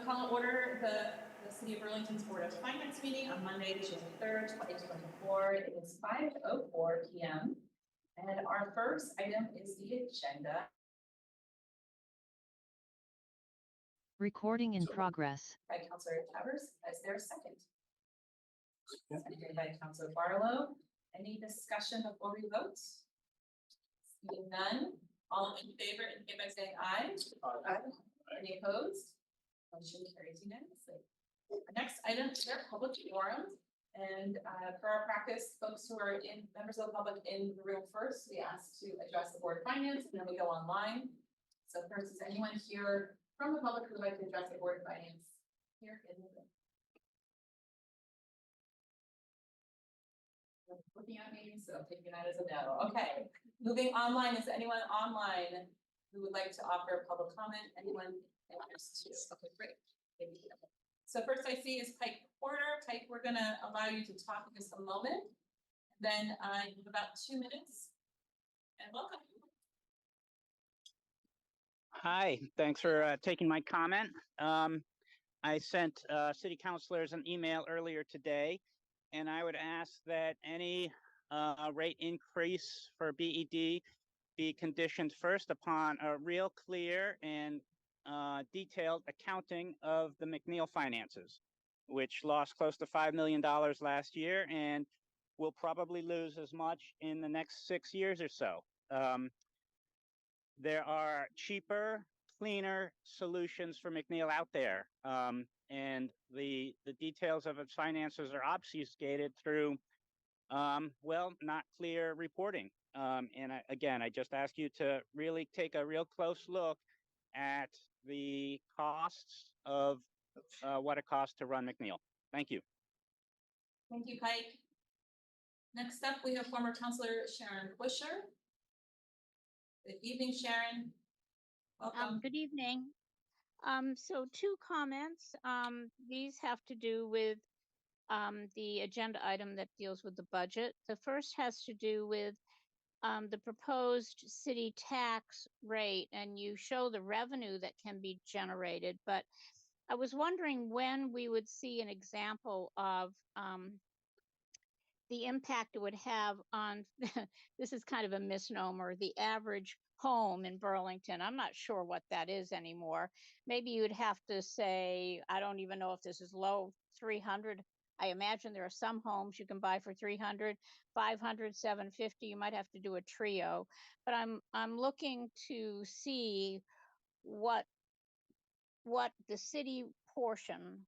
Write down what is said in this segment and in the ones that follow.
call to order the City of Burlington's Board of Finance meeting on Monday, June 3rd, 2024. It is 5:04 p.m. And our first item is the agenda. Recording in progress. By Councilor Towers. Is there a second? Seconded by Councilor Barlow. Any discussion before we vote? Seeing none. All in favor indicate by saying aye. Aye. Any opposed? Motion carries unanimously. Our next item is our public forum. And for our practice, folks who are members of the public in the room first, we ask to address the Board of Finance, and then we go online. So first, is anyone here from the public who would like to address the Board of Finance here in the room? Looking at me, so taking that as a no. Okay, moving online. Is anyone online who would like to offer a public comment? Anyone? Okay, great. Thank you. So first I see is Pike Porter. Pike, we're going to allow you to talk in just a moment. Then you have about 2 minutes. And welcome. Hi, thanks for taking my comment. I sent city councilors an email earlier today, and I would ask that any rate increase for BED be conditioned first upon a real clear and detailed accounting of the McNeil finances, which lost close to $5 million last year and will probably lose as much in the next 6 years or so. There are cheaper, cleaner solutions for McNeil out there, and the details of its finances are obfuscated through, well, not clear reporting. And I just ask you to really take a real close look at the costs of what it costs to run McNeil. Thank you. Thank you, Pike. Next up, we have former Councilor Sharon Busher. Good evening, Sharon. Welcome. Good evening. So 2 comments. These have to do with the agenda item that deals with the budget. The first has to do with the proposed city tax rate, and you show the revenue that can be generated, but I was wondering when we would see an example of the impact it would have on, this is kind of a misnomer, the average home in Burlington. I'm not sure what that is anymore. Maybe you'd have to say, I don't even know if this is low, 300. I imagine there are some homes you can buy for 300, 500, 750. You might have to do a trio, but I'm looking to see what the city portion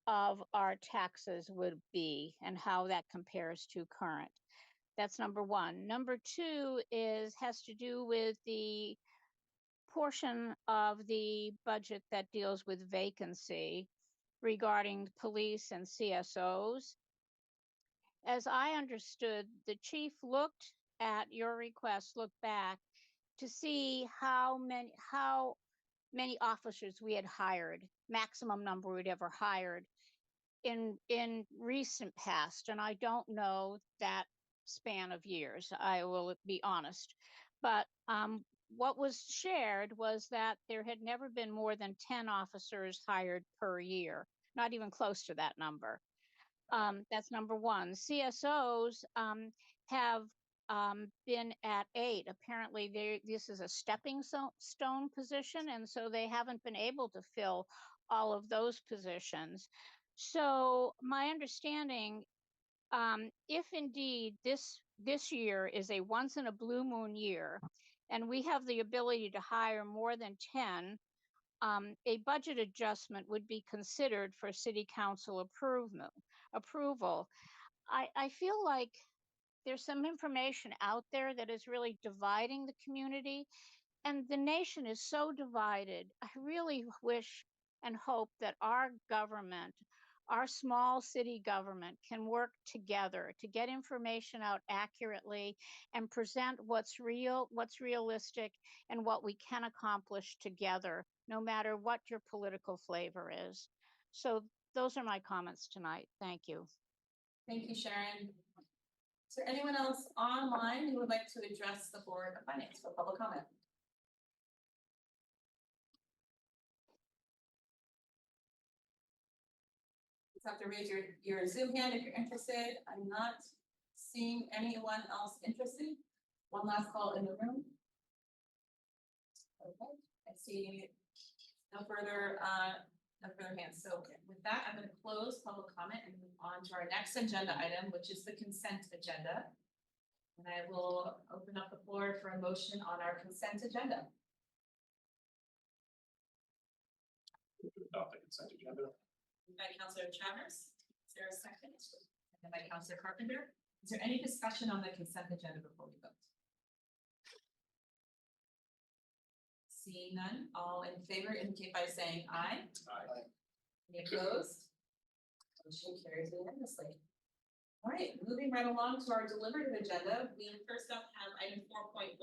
of our taxes would be and how that compares to current. That's number 1. Number 2 has to do with the portion of the budget that deals with vacancy regarding police and CSOs. As I understood, the chief looked at your request, looked back to see how many officers we had hired, maximum number we'd ever hired in recent past. And I don't know that span of years, I will be honest. But what was shared was that there had never been more than 10 officers hired per year, not even close to that number. That's number 1. CSOs have been at 8. Apparently, this is a stepping stone position, and so they haven't been able to fill all of those positions. So my understanding, if indeed this year is a once in a blue moon year, and we have the ability to hire more than 10, a budget adjustment would be considered for city council approval. I feel like there's some information out there that is really dividing the community, and the nation is so divided. I really wish and hope that our government, our small city government, can work together to get information out accurately and present what's real, what's realistic, and what we can accomplish together, no matter what your political flavor is. So those are my comments tonight. Thank you. Thank you, Sharon. Is there anyone else online who would like to address the Board of Finance for public comment? Just have to raise your Zoom hand if you're interested. I'm not seeing anyone else interested. One last call in the room. Okay, I see no further hands. So with that, I'm going to close public comment and move on to our next agenda item, which is the consent agenda. And I will open up the floor for a motion on our consent agenda. Adopt the consent agenda. By Councilor Travers, is there a second? And by Councilor Carpenter. Is there any discussion on the consent agenda before we vote? Seeing none, all in favor indicate by saying aye. Aye. Any opposed? Motion carries unanimously. All right, moving right along to our deliberative agenda, we first up have item 4.1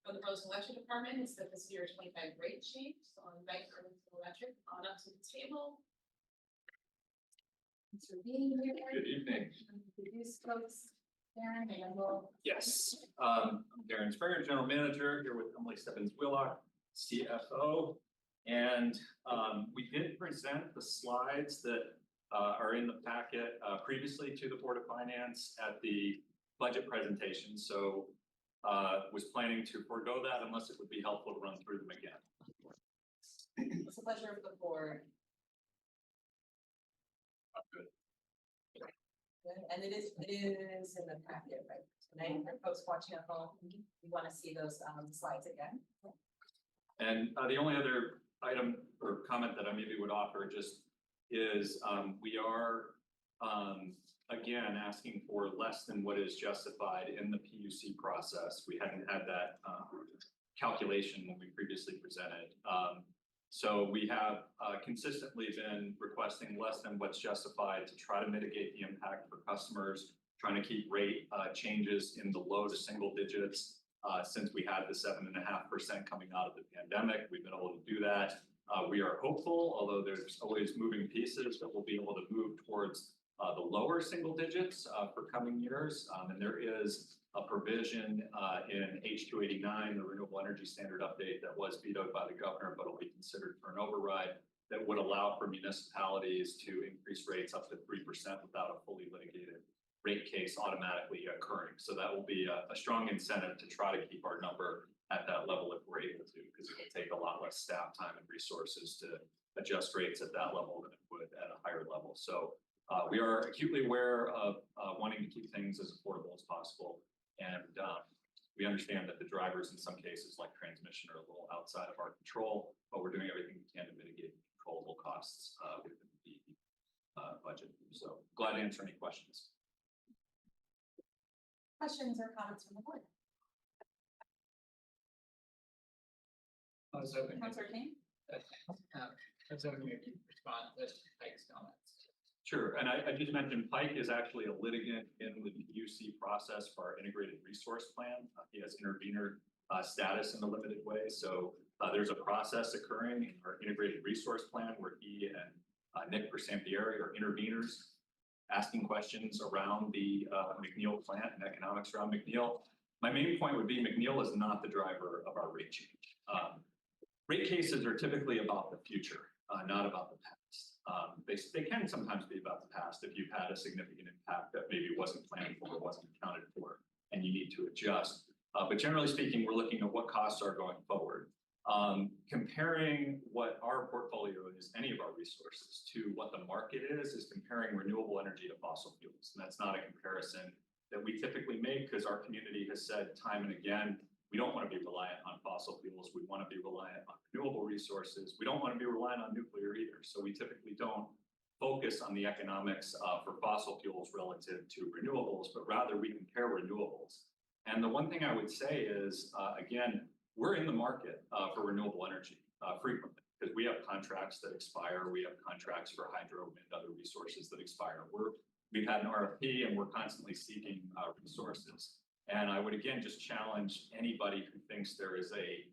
for the Burlington Electric Department. It's the fiscal year 25 rate change. So I'll invite Burlington Electric on up to the table. Thanks for being here. Good evening. Introduce folks. Darren, and then we'll. Yes, I'm Darren Springer, General Manager, here with Emily Stebbins-Wheelock, CFO. And we did present the slides that are in the packet previously to the Board of Finance at the budget presentation. So was planning to forego that unless it would be helpful to run through them again. It's a pleasure of the board. Good. And it is in the packet, right? Tonight, for folks watching at home, we want to see those slides again. And the only other item or comment that I maybe would offer just is we are again asking for less than what is justified in the PUC process. We hadn't had that calculation when we previously presented. So we have consistently been requesting less than what's justified to try to mitigate the impact for customers, trying to keep rate changes in the low to single digits. Since we had the 7.5% coming out of the pandemic, we've been able to do that. We are hopeful, although there's always moving pieces, that we'll be able to move towards the lower single digits for coming years. And there is a provision in H289, the Renewable Energy Standard Update, that was vetoed by the governor, but will be considered for an override, that would allow for municipalities to increase rates up to 3% without a fully litigated rate case automatically occurring. So that will be a strong incentive to try to keep our number at that level if we're able to, because it will take a lot less staff time and resources to adjust rates at that level than it would at a higher level. So we are acutely aware of wanting to keep things as affordable as possible. And we understand that the drivers in some cases like transmission are a little outside of our control, but we're doing everything we can to mitigate controllable costs within the budget. So glad to answer any questions. Questions or comments from the board? Councilor King? I was hoping you could respond to Pike's comments. Sure, and I just mentioned Pike is actually a litigant in the PUC process for our integrated resource plan. He has intervener status in a limited way. So there's a process occurring in our integrated resource plan where he and Nick Persampieri are interveners asking questions around the McNeil plant and economics around McNeil. My main point would be McNeil is not the driver of our rate change. Rate cases are typically about the future, not about the past. They can sometimes be about the past if you've had a significant impact that maybe wasn't planned for or wasn't accounted for, and you need to adjust. But generally speaking, we're looking at what costs are going forward. Comparing what our portfolio is, any of our resources, to what the market is comparing renewable energy to fossil fuels. And that's not a comparison that we typically make because our community has said time and again, we don't want to be reliant on fossil fuels. We want to be reliant on renewable resources. We don't want to be reliant on nuclear either. So we typically don't focus on the economics for fossil fuels relative to renewables, but rather we compare renewables. And the one thing I would say is, again, we're in the market for renewable energy frequently because we have contracts that expire. We have contracts for hydro, wind, other resources that expire. We've had an RFP and we're constantly seeking resources. And I would again just challenge anybody who thinks there is a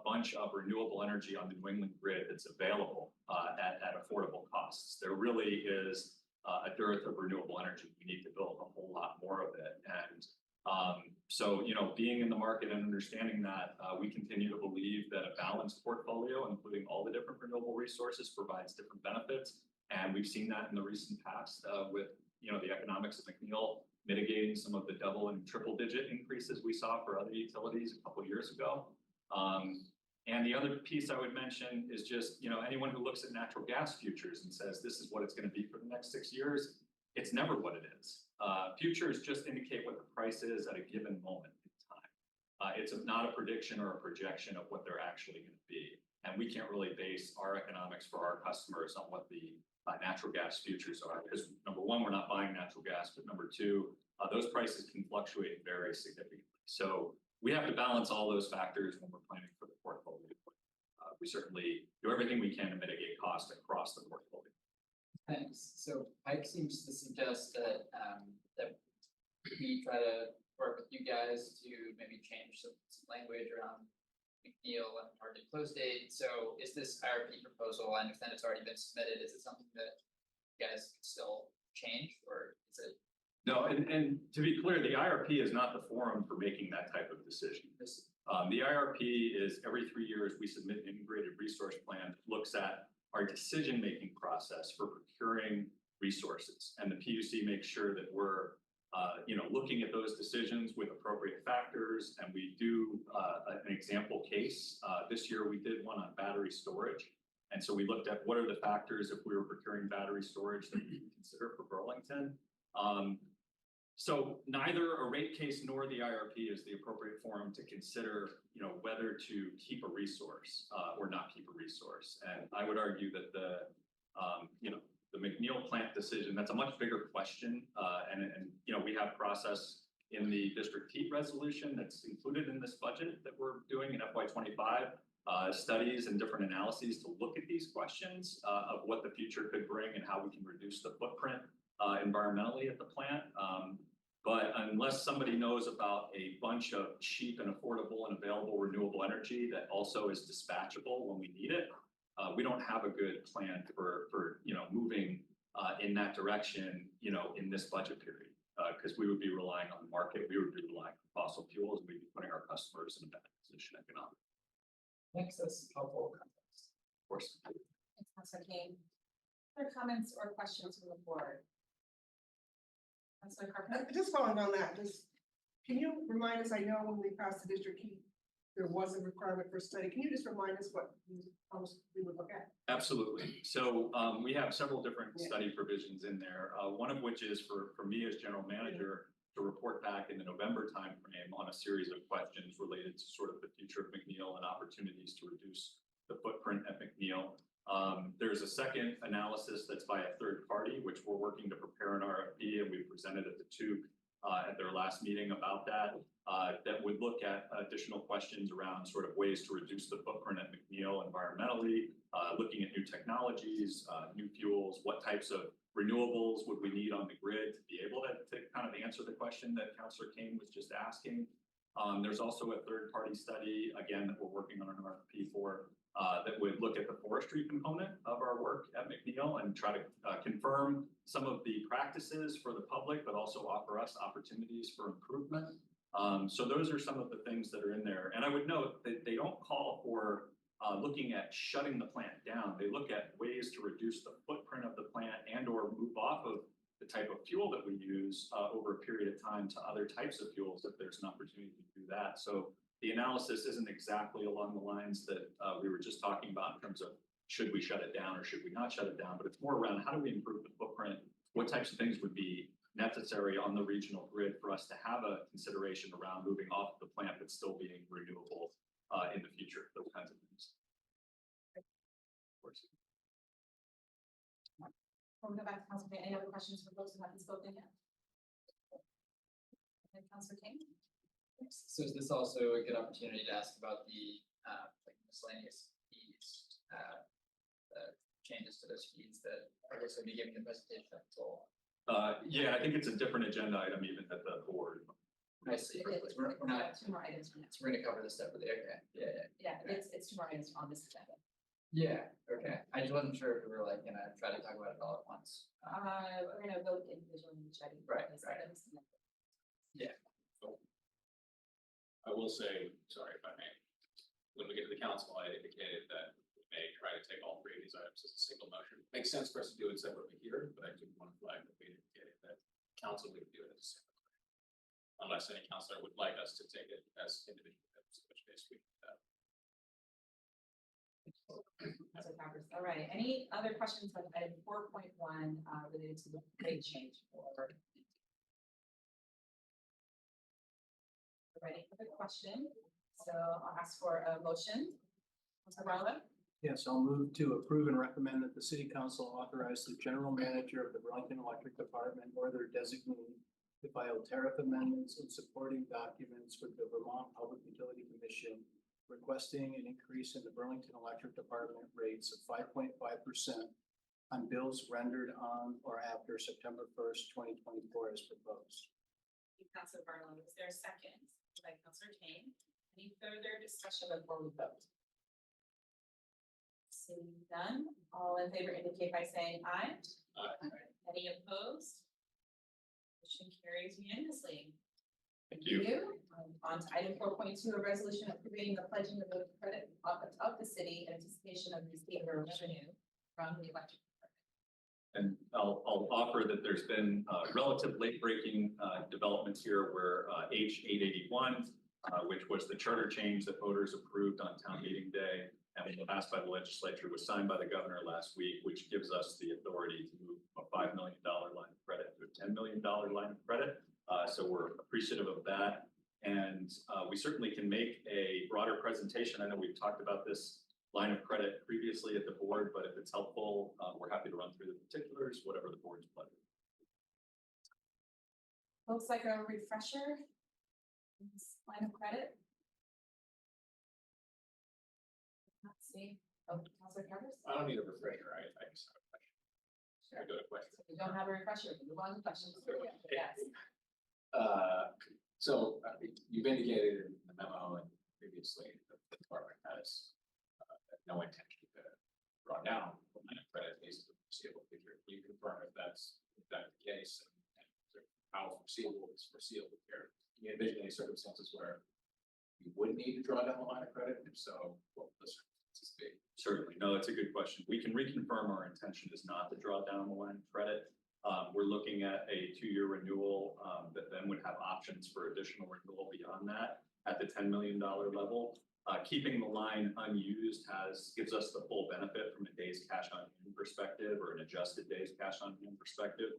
bunch of renewable energy on the New England grid that's available at affordable costs. There really is a dearth of renewable energy. We need to build a whole lot more of it. And so, you know, being in the market and understanding that, we continue to believe that a balanced portfolio, including all the different renewable resources, provides different benefits. And we've seen that in the recent past with, the economics of McNeil mitigating some of the double and triple digit increases we saw for other utilities a couple of years ago. And the other piece I would mention is just, anyone who looks at natural gas futures and says, this is what it's going to be for the next 6 years, it's never what it is. Futures just indicate what the price is at a given moment in time. It's not a prediction or a projection of what they're actually going to be. And we can't really base our economics for our customers on what the natural gas futures are. Because number one, we're not buying natural gas, but number two, those prices can fluctuate very significantly. So we have to balance all those factors when we're planning for the portfolio. We certainly do everything we can to mitigate cost across the portfolio. Thanks. So Pike seems to suggest that that we try to work with you guys to maybe change some language around McNeil and target close date. So is this IRP proposal, I understand it's already been submitted, is it something that you guys can still change, or is it? No, and to be clear, the IRP is not the forum for making that type of decision. The IRP is every 3 years we submit an integrated resource plan that looks at our decision-making process for procuring resources. And the PUC makes sure that we're looking at those decisions with appropriate factors. And we do an example case. This year we did one on battery storage. And so we looked at what are the factors if we were procuring battery storage that we consider for Burlington. So neither a rate case nor the IRP is the appropriate forum to consider, whether to keep a resource or not keep a resource. And I would argue that the McNeil plant decision, that's a much bigger question. And we have process in the district heat resolution that's included in this budget that we're doing in FY25, studies and different analyses to look at these questions of what the future could bring and how we can reduce the footprint environmentally at the plant. But unless somebody knows about a bunch of cheap and affordable and available renewable energy that also is dispatchable when we need it, we don't have a good plan for moving in that direction, in this budget period, because we would be relying on the market, we would be relying on fossil fuels, and we'd be putting our customers in a bad position economically. Thanks, that's helpful context. Of course. Thanks, Councilor Kane. Other comments or questions from the board? Councilor Carpenter? Just following on that, can you remind us, I know when we passed the district heat, there was a requirement for study. Can you just remind us what we would look at? Absolutely. So we have several different study provisions in there. One of which is for me as general manager to report back in the November timeframe on a series of questions related to sort of the future of McNeil and opportunities to reduce the footprint at McNeil. There's a second analysis that's by a third party, which we're working to prepare an RFP, and we presented at the TUC at their last meeting about that, that would look at additional questions around sort of ways to reduce the footprint at McNeil environmentally, looking at new technologies, new fuels, what types of renewables would we need on the grid to be able to kind of answer the question that Councilor Kane was just asking. There's also a third party study, again, that we're working on an RFP for, that would look at the forestry component of our work at McNeil and try to confirm some of the practices for the public, but also offer us opportunities for improvement. So those are some of the things that are in there. And I would note that they don't call for looking at shutting the plant down. They look at ways to reduce the footprint of the plant and or move off of the type of fuel that we use over a period of time to other types of fuels if there's an opportunity to do that. So the analysis isn't exactly along the lines that we were just talking about in terms of should we shut it down or should we not shut it down, but it's more around how do we improve the footprint, what types of things would be necessary on the regional grid for us to have a consideration around moving off the plant but still being renewable in the future, those kinds of things. Of course. We'll go back to Councilor Kane. Any other questions for those who haven't spoken yet? Okay, Councilor Kane? So is this also a good opportunity to ask about the miscellaneous fees, the changes to those fees that I guess will be giving the presentation at all? Yeah, I think it's a different agenda item even at the board. I see. We're not. Two more items from So we're gonna cover this separately. Okay. Yeah, it's two more items on this agenda. Yeah. Okay. I just wasn't sure if we were like gonna try to talk about it all at once. We're gonna vote individually in each item. Right, These right. items. Yeah. I will say, sorry if I may, when we get to the council, I indicated that we may try to take all three of these items as a single motion. Makes sense for us to do it separately here, but I didn't want to flag that we indicated that council would do it as a single. Unless any counselor would like us to take it as individual items, in which case we can do that. Councilor Travers. All right, any other questions on item 4.1 related to the rate change for? Ready for the question, so I'll ask for a motion. Councilor Barlow? Yes, I'll move to approve and recommend that the city council authorize the general manager of the Burlington Electric Department or their designee to file tariff amendments and supporting documents with the Vermont Public Utility Commission requesting an increase in the Burlington Electric Department rates of 5.5% on bills rendered on or after September 1st, 2024 as proposed. Councilor Barlow, is there a second? By Councilor Kane. Any further discussion before we vote? Seeing none, all in favor indicate by saying aye. Aye. Any opposed? Motion carries unanimously. Thank you. On to item 4.2, a resolution approving the pledging of the credit of the city in anticipation of receiving revenue from the electric department. And I'll offer that there's been relative late-breaking developments here where H 881, which was the charter change that voters approved on town meeting day and was passed by the legislature, was signed by the governor last week, which gives us the authority to move a $5 million line of credit to a $10 million line of credit. So we're appreciative of that. And we certainly can make a broader presentation. I know we've talked about this line of credit previously at the board, but if it's helpful, we're happy to run through the particulars, whatever the board's pleasure. Looks like a refresher. This line of credit. Let's see. Oh, Councilor Travers? I don't need a refresher. I just have a question. Sure. I go to questions. If you don't have a refresher, we move on to questions. Yes. So you've indicated in the memo and previously that the department has no intention to draw down the line of credit, at least in the foreseeable future. Can you confirm if that's in fact the case and how foreseeable is foreseeable here? Can you envision any circumstances where you would need to draw down the line of credit? And if so, what would the circumstances be? Certainly. No, that's a good question. We can reconfirm our intention is not to draw down the line of credit. We're looking at a 2-year renewal that then would have options for additional renewal beyond that at the $10 million level. Keeping the line unused gives us the full benefit from a days cash on hand perspective or an adjusted days cash on hand perspective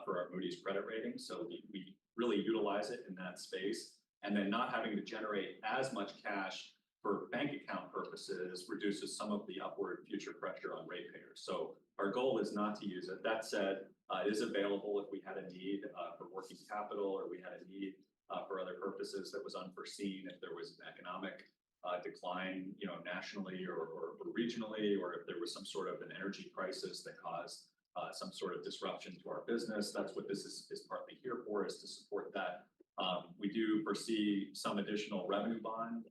for our Moody's credit rating. So we really utilize it in that space, and then not having to generate as much cash for bank account purposes reduces some of the upward future pressure on ratepayers. So our goal is not to use it. That said, it is available if we had a need for working capital or we had a need for other purposes that was unforeseen, if there was an economic decline, nationally or regionally, or if there was some sort of an energy crisis that caused some sort of disruption to our business. That's what this is partly here for, is to support that. We do foresee some additional revenue bond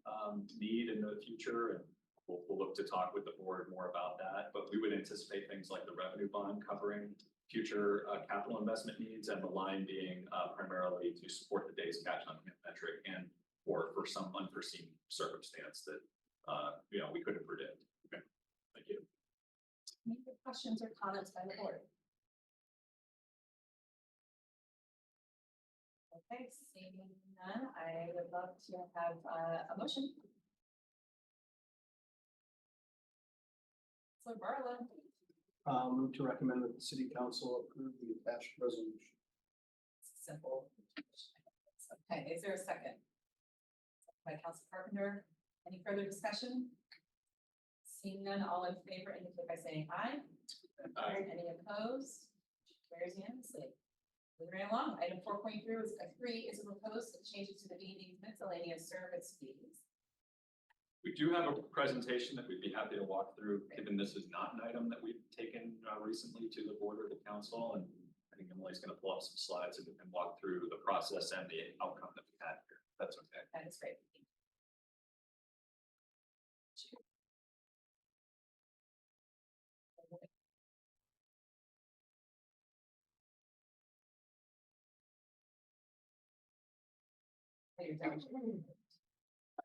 need in the future, and we'll look to talk with the board more about that. But we would anticipate things like the revenue bond covering future capital investment needs, and the line being primarily to support the days cash on hand metric, and for some unforeseen circumstance that we couldn't predict. Okay, thank you. Any other questions or comments by the board? Okay, seeing none, I would love to have a motion. So Barlow. Move to recommend that the city council approve the attached resolution. Simple. Okay, is there a second? By Council Carpenter. Any further discussion? Seeing none, all in favor indicate by saying aye. Aye. Any opposed? Carries unanimously. Moving right along, item 4.3 is a proposed changes to the evening's miscellaneous service fees. We do have a presentation that we'd be happy to walk through, given this is not an item that we've taken recently to the board or the council. And I think Emily's going to pull up some slides and walk through the process and the outcome that we had here. That's okay. That is great.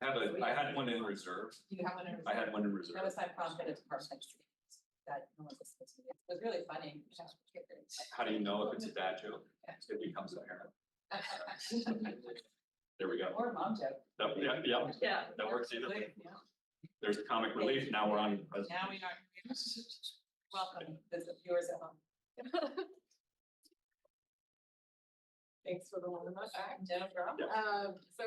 I had one in reserve. Do you have one? I had one in reserve. That was my prompt at a department. That no one's listening to. It was really funny. How do you know if it's a dad joke? It becomes a parent. There we go. Or a mom joke. Yeah, that works either way. Yeah. There's the comic relief. Now we're on. Now we are. Welcome, the viewers at home. Thanks for the one. Jennifer. So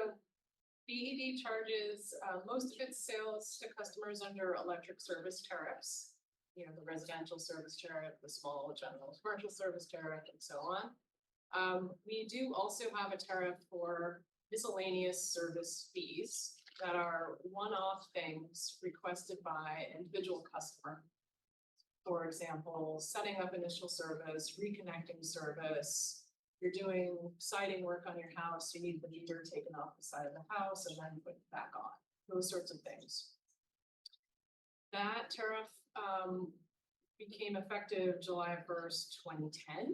BED charges, most of its sales to customers under electric service tariffs. You know, the residential service tariff, the small general commercial service tariff, and so on. We do also have a tariff for miscellaneous service fees that are one-off things requested by an individual customer. For example, setting up initial service, reconnecting service. You're doing siding work on your house, you need the meter taken off the side of the house and then put it back on, those sorts of things. That tariff became effective July 1st, 2010.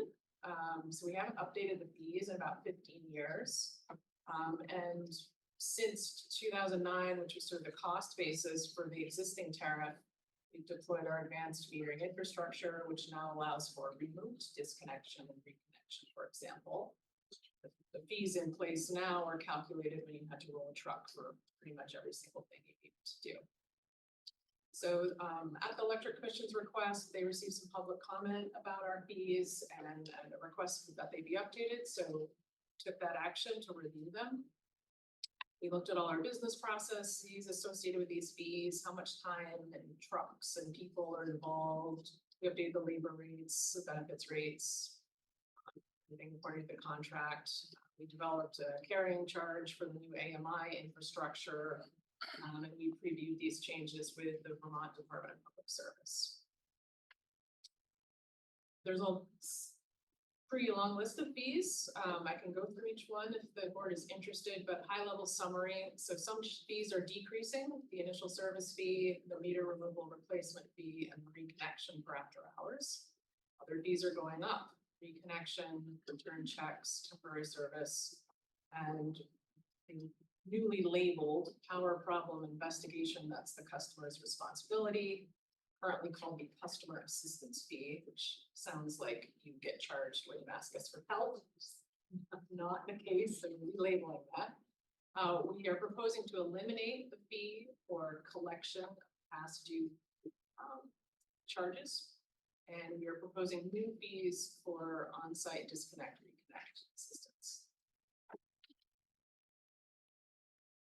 So we haven't updated the fees in about 15 years. And since 2009, which was sort of the cost basis for the existing tariff, we've deployed our advanced metering infrastructure, which now allows for remote disconnection and reconnection, for example. The fees in place now are calculated when you had to roll a truck for pretty much every single thing you needed to do. So at the Electric Commission's request, they received some public comment about our fees and a request that they be updated. So took that action to review them. We looked at all our business processes associated with these fees, how much time and trucks and people are involved. We updated the labor rates, the benefits rates, everything according to the contract. We developed a carrying charge for the new AMI infrastructure, and we previewed these changes with the Vermont Department of Public Service. There's a pretty long list of fees. I can go through each one if the board is interested, but high level summary. So some fees are decreasing, the initial service fee, the meter removal replacement fee, and the reconnection for after hours. Other fees are going up, reconnection, return checks, temporary service, and the newly labeled power problem investigation, that's the customer's responsibility. Currently called the customer assistance fee, which sounds like you get charged when you ask us for help. Not the case, so we're relabeling that. We are proposing to eliminate the fee for collection of past due charges. And we are proposing new fees for on-site disconnect, reconnect assistance.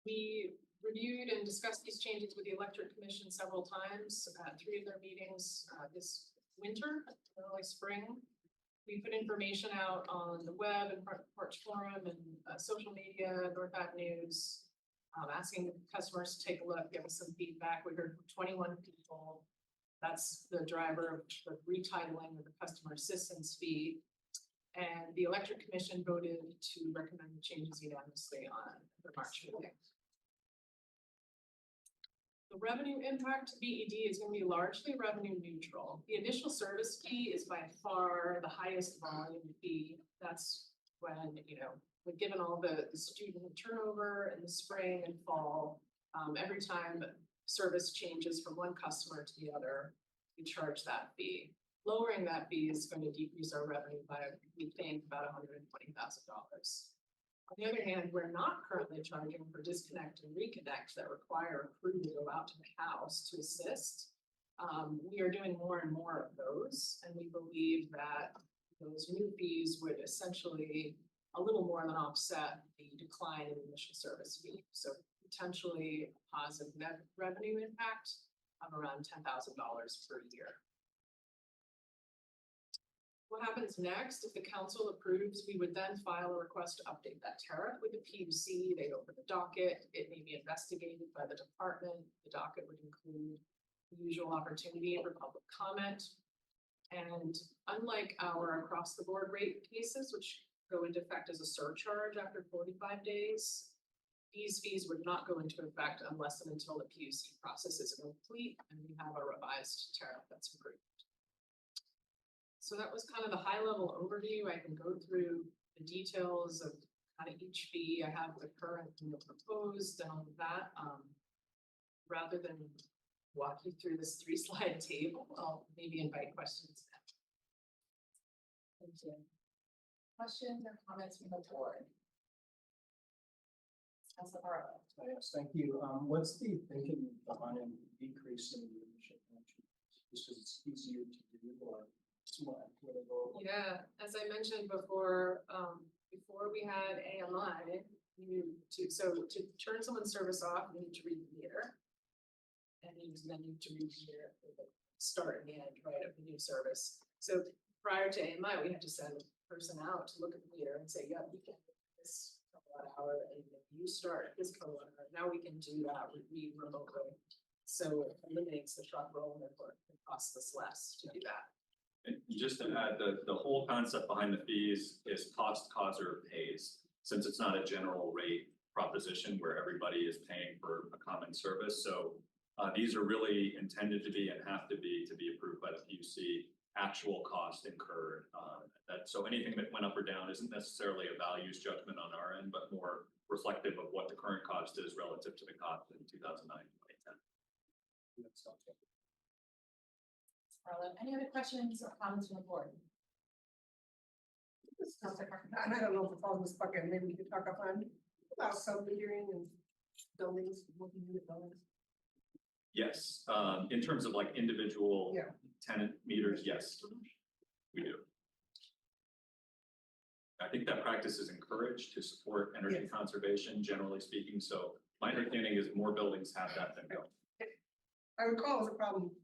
We reviewed and discussed these changes with the Electric Commission several times, 3 of their meetings this winter, early spring. We put information out on the web and Porch Forum and social media, North Ave News, asking customers to take a look, give us some feedback. We heard from 21 people. That's the driver of the retitling of the customer assistance fee. And the Electric Commission voted to recommend the changes unanimously on the March meeting. The revenue impact to BED is going to be largely revenue neutral. The initial service fee is by far the highest volume fee. That's when, you know, when given all the student turnover in the spring and fall, every time service changes from one customer to the other, we charge that fee. Lowering that fee is going to decrease our revenue by, we think, about $120,000. On the other hand, we're not currently charging for disconnect and reconnect that require a crew to go out to the house to assist. We are doing more and more of those, and we believe that those new fees would essentially a little more than offset the decline in the initial service fee. So potentially a positive net revenue impact of around $10,000 per year. What happens next? If the council approves, we would then file a request to update that tariff with the PUC. They open the docket. It may be investigated by the department. The docket would include the usual opportunity for public comment. And unlike our across the board rate cases, which go into effect as a surcharge after 45 days, these fees would not go into effect unless and until the PUC process is complete and we have a revised tariff that's approved. So that was kind of the high level overview. I can go through the details of out of each fee. I have the current and the proposed and all of that. Rather than walk you through this 3-slide table, I'll maybe invite questions now. Thank you. Questions or comments from the board? Councilor Barlow. Yes, thank you. What's the thinking behind decreasing the initial entry? Just because it's easier to do or what? Yeah, as I mentioned before, before we had AMI, to turn someone's service off, you need to read the meter. And you then need to read the meter for the start and the end, right, of the new service. So prior to AMI, we had to send a person out to look at the meter and say, yeah, you can get this kilowatt hour, and if you start at this kilowatt hour, now we can do that remotely. So it eliminates the truck roll, and therefore it costs us less to do that. And just to add, the whole concept behind the fees is cost causer pays. Since it's not a general rate proposition where everybody is paying for a common service. So these are really intended to be and have to be approved by the PUC, actual cost incurred. So anything that went up or down isn't necessarily a values judgment on our end, but more reflective of what the current cost is relative to the cost in 2009, 2010. Barlow, any other questions or comments from the board? And I don't know if it's all this bucket, maybe we could talk about sub-metering and buildings, multi-unit buildings. Yes, in terms of like individual Yeah. tenant meters, yes, we do. I think that practice is encouraged to support energy Yes. conservation, generally speaking. So my understanding is more buildings have that than don't. I recall it was a problem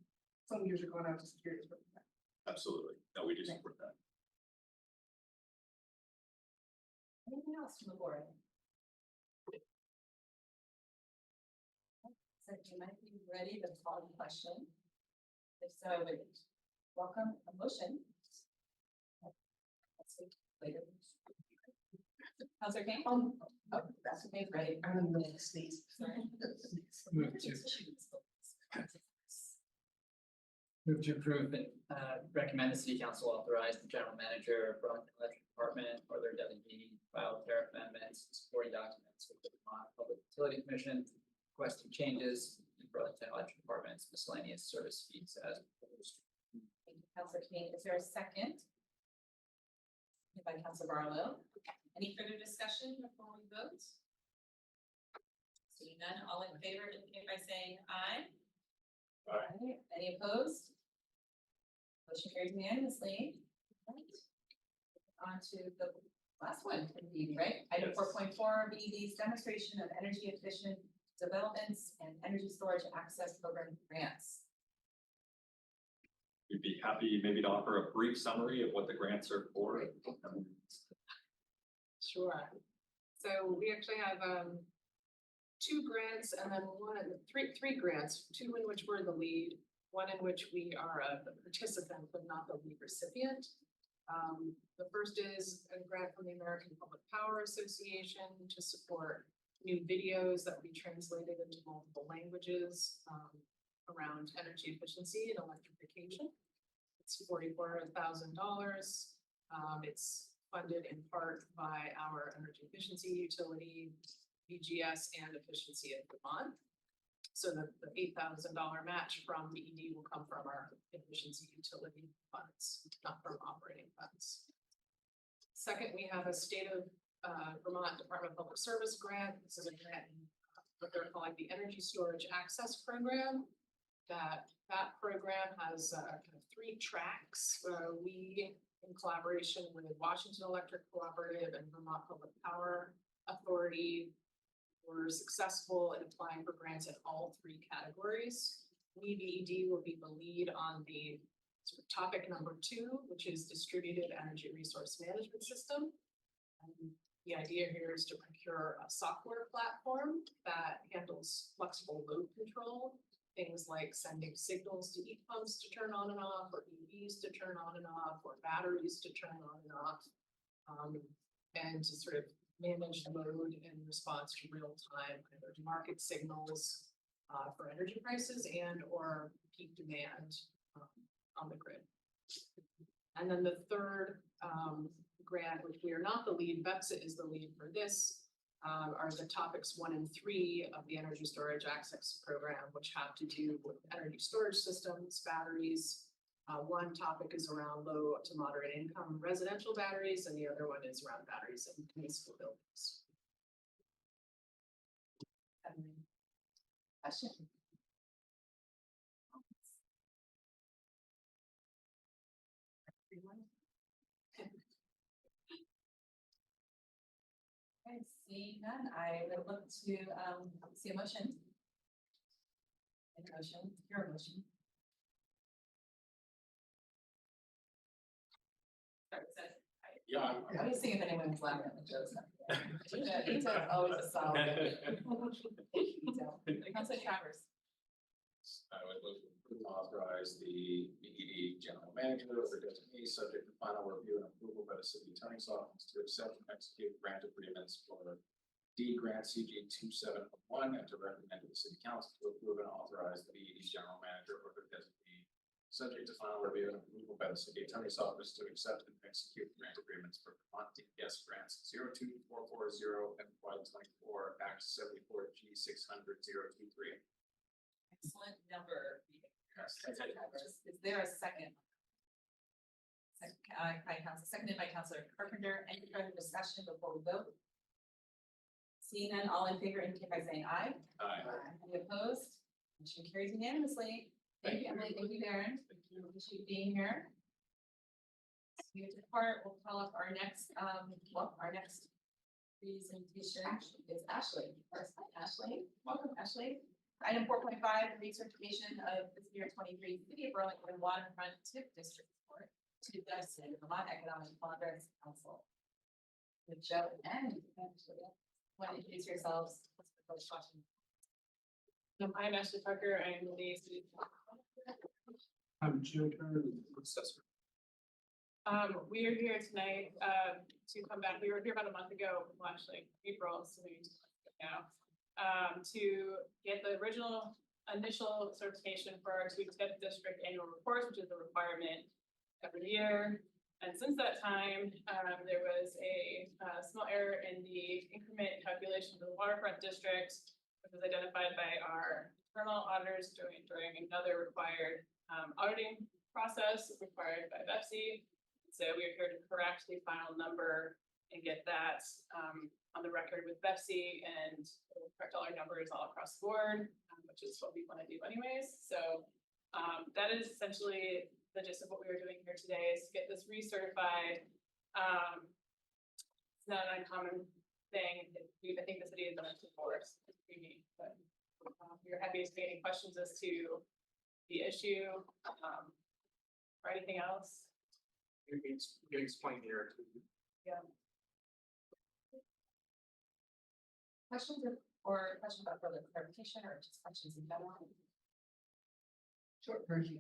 some years ago, and I was just curious about that. Absolutely. No, we do support that. Anything else from the board? So you might be ready to call the question. If so, I would welcome a motion. Let's see, later. Councilor King? Oh, that's what made ready. I'm in the middle of sneeze. Sorry. Move to approve and recommend the city council authorize the general manager of Burlington Electric Department or their designee file tariff amendments, and supporting documents with the Vermont Public Utility Commission, requesting changes in Burlington Electric Department's miscellaneous service fees as proposed. Thank you, Councilor King. Is there a second? By Councilor Barlow. Any further discussion before we vote? Seeing none, all in favor, indicate by saying aye. Aye. Any opposed? Motion carries unanimously. Right. On to the last one, indeed, right? Item 4.4, BED's demonstration of energy efficient developments and energy storage access program grants. We'd be happy maybe to offer a brief summary of what the grants are for. Sure. So we actually have 2 grants and then three grants, 2 in which we're the lead, 1 in which we are a participant but not the lead recipient. The first is a grant from the American Public Power Association to support new videos that will be translated into multiple languages around energy efficiency and electrification. It's $44,000. It's funded in part by our energy efficiency utility, BGS, and Efficiency of Vermont. So the $8,000 match from BED will come from our efficiency utility funds, not from operating funds. Second, we have a state of Vermont Department of Public Service grant. This is a grant in what they're calling the Energy Storage Access Program. That program has kind of 3 tracks. We, in collaboration with Washington Electric Cooperative and Vermont Public Power Authority, were successful in applying for grants in all 3 categories. We, BED, will be the lead on the sort of topic number 2, which is distributed energy resource management system. The idea here is to procure a software platform that handles flexible load control, things like sending signals to heat pumps to turn on and off, or EVs to turn on and off, or batteries to turn on and off, and to sort of manage load in response to real-time either market signals for energy prices and or peak demand on the grid. And then the third grant, which we are not the lead, BEPSA is the lead for this, are the topics 1 and 3 of the Energy Storage Access Program, which have to do with energy storage systems, batteries. One topic is around low to moderate income residential batteries, and the other one is around batteries in municipal buildings. Question? Everyone? Okay, seeing none, I would look to see a motion. Your motion. Sorry, was that- Yeah. I was seeing if anyone's laughing at the jokes. It's always a solid. Councilor Travers. I would move to authorize the BED general manager or designee, subject to final review and approval by the city attorney's office, to accept and execute grant agreements for D grant CG 2701 and to recommend to the city council to approve and authorize the BED general manager or designee, subject to final review and approval by the city attorney's office, to accept and execute grant agreements for Vermont DPS grants 02440 and FY24 Act 74 G 600-023. Excellent number. Is there a second? Seconded by Councilor Carpenter. Any further discussion before we vote? Seeing none, all in favor indicate by saying aye. Aye. Any opposed? Motion carries unanimously. Thank you, Emily. Thank you, Darren. Appreciate you being here. We have to depart. We'll call up our next, our next presentation is Ashley. First, Ashley. Welcome, Ashley. Item 4.5, recertification of the year 23 City of Burlington Waterfront TIP District Report to the Vermont Economic Progress Council. With Joe and Ashley, want to introduce yourselves? What's the first question? I'm Ashley Parker. I am the city. I'm Joe Turner, assessor. We are here tonight to come back. We were here about a month ago, well, actually April, so maybe 2 months ago now, to get the original initial certification for our TIP district annual reports, which is a requirement every year. And since that time, there was a small error in the increment calculation of the waterfront district, which was identified by our internal auditors during another required auditing process required by BEPSI. So we are here to correct the final number and get that on the record with BEPSI and correct all our numbers all across the board, which is what we want to do anyways. So that is essentially the gist of what we were doing here today, is to get this recertified. It's not an uncommon thing. I think the city has done it before. It's pretty neat, but we're happy to take any questions as to the issue or anything else. It's explained here. Yeah. Questions or questions about further clarification or just questions in general? Short version.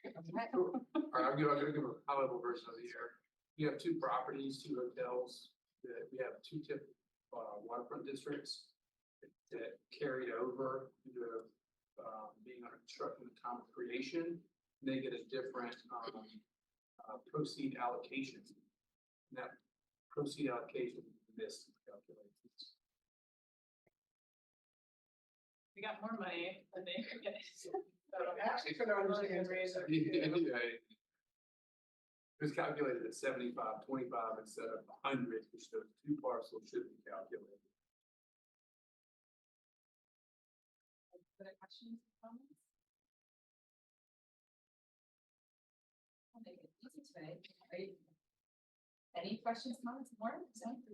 All right, I'm gonna give a high level version of the year. You have 2 properties, 2 hotels, that we have 2 TIP waterfront districts that carried over the being under construction at the time of creation. They get a different proceed allocation. And that proceed allocation missed calculations. We got more money than they could get. Actually, for no understanding. It was calculated at 75, 25 instead of 100, which those 2 parcels should be calculated. Other questions, comments? I'll make it easy today. Any questions, comments, more?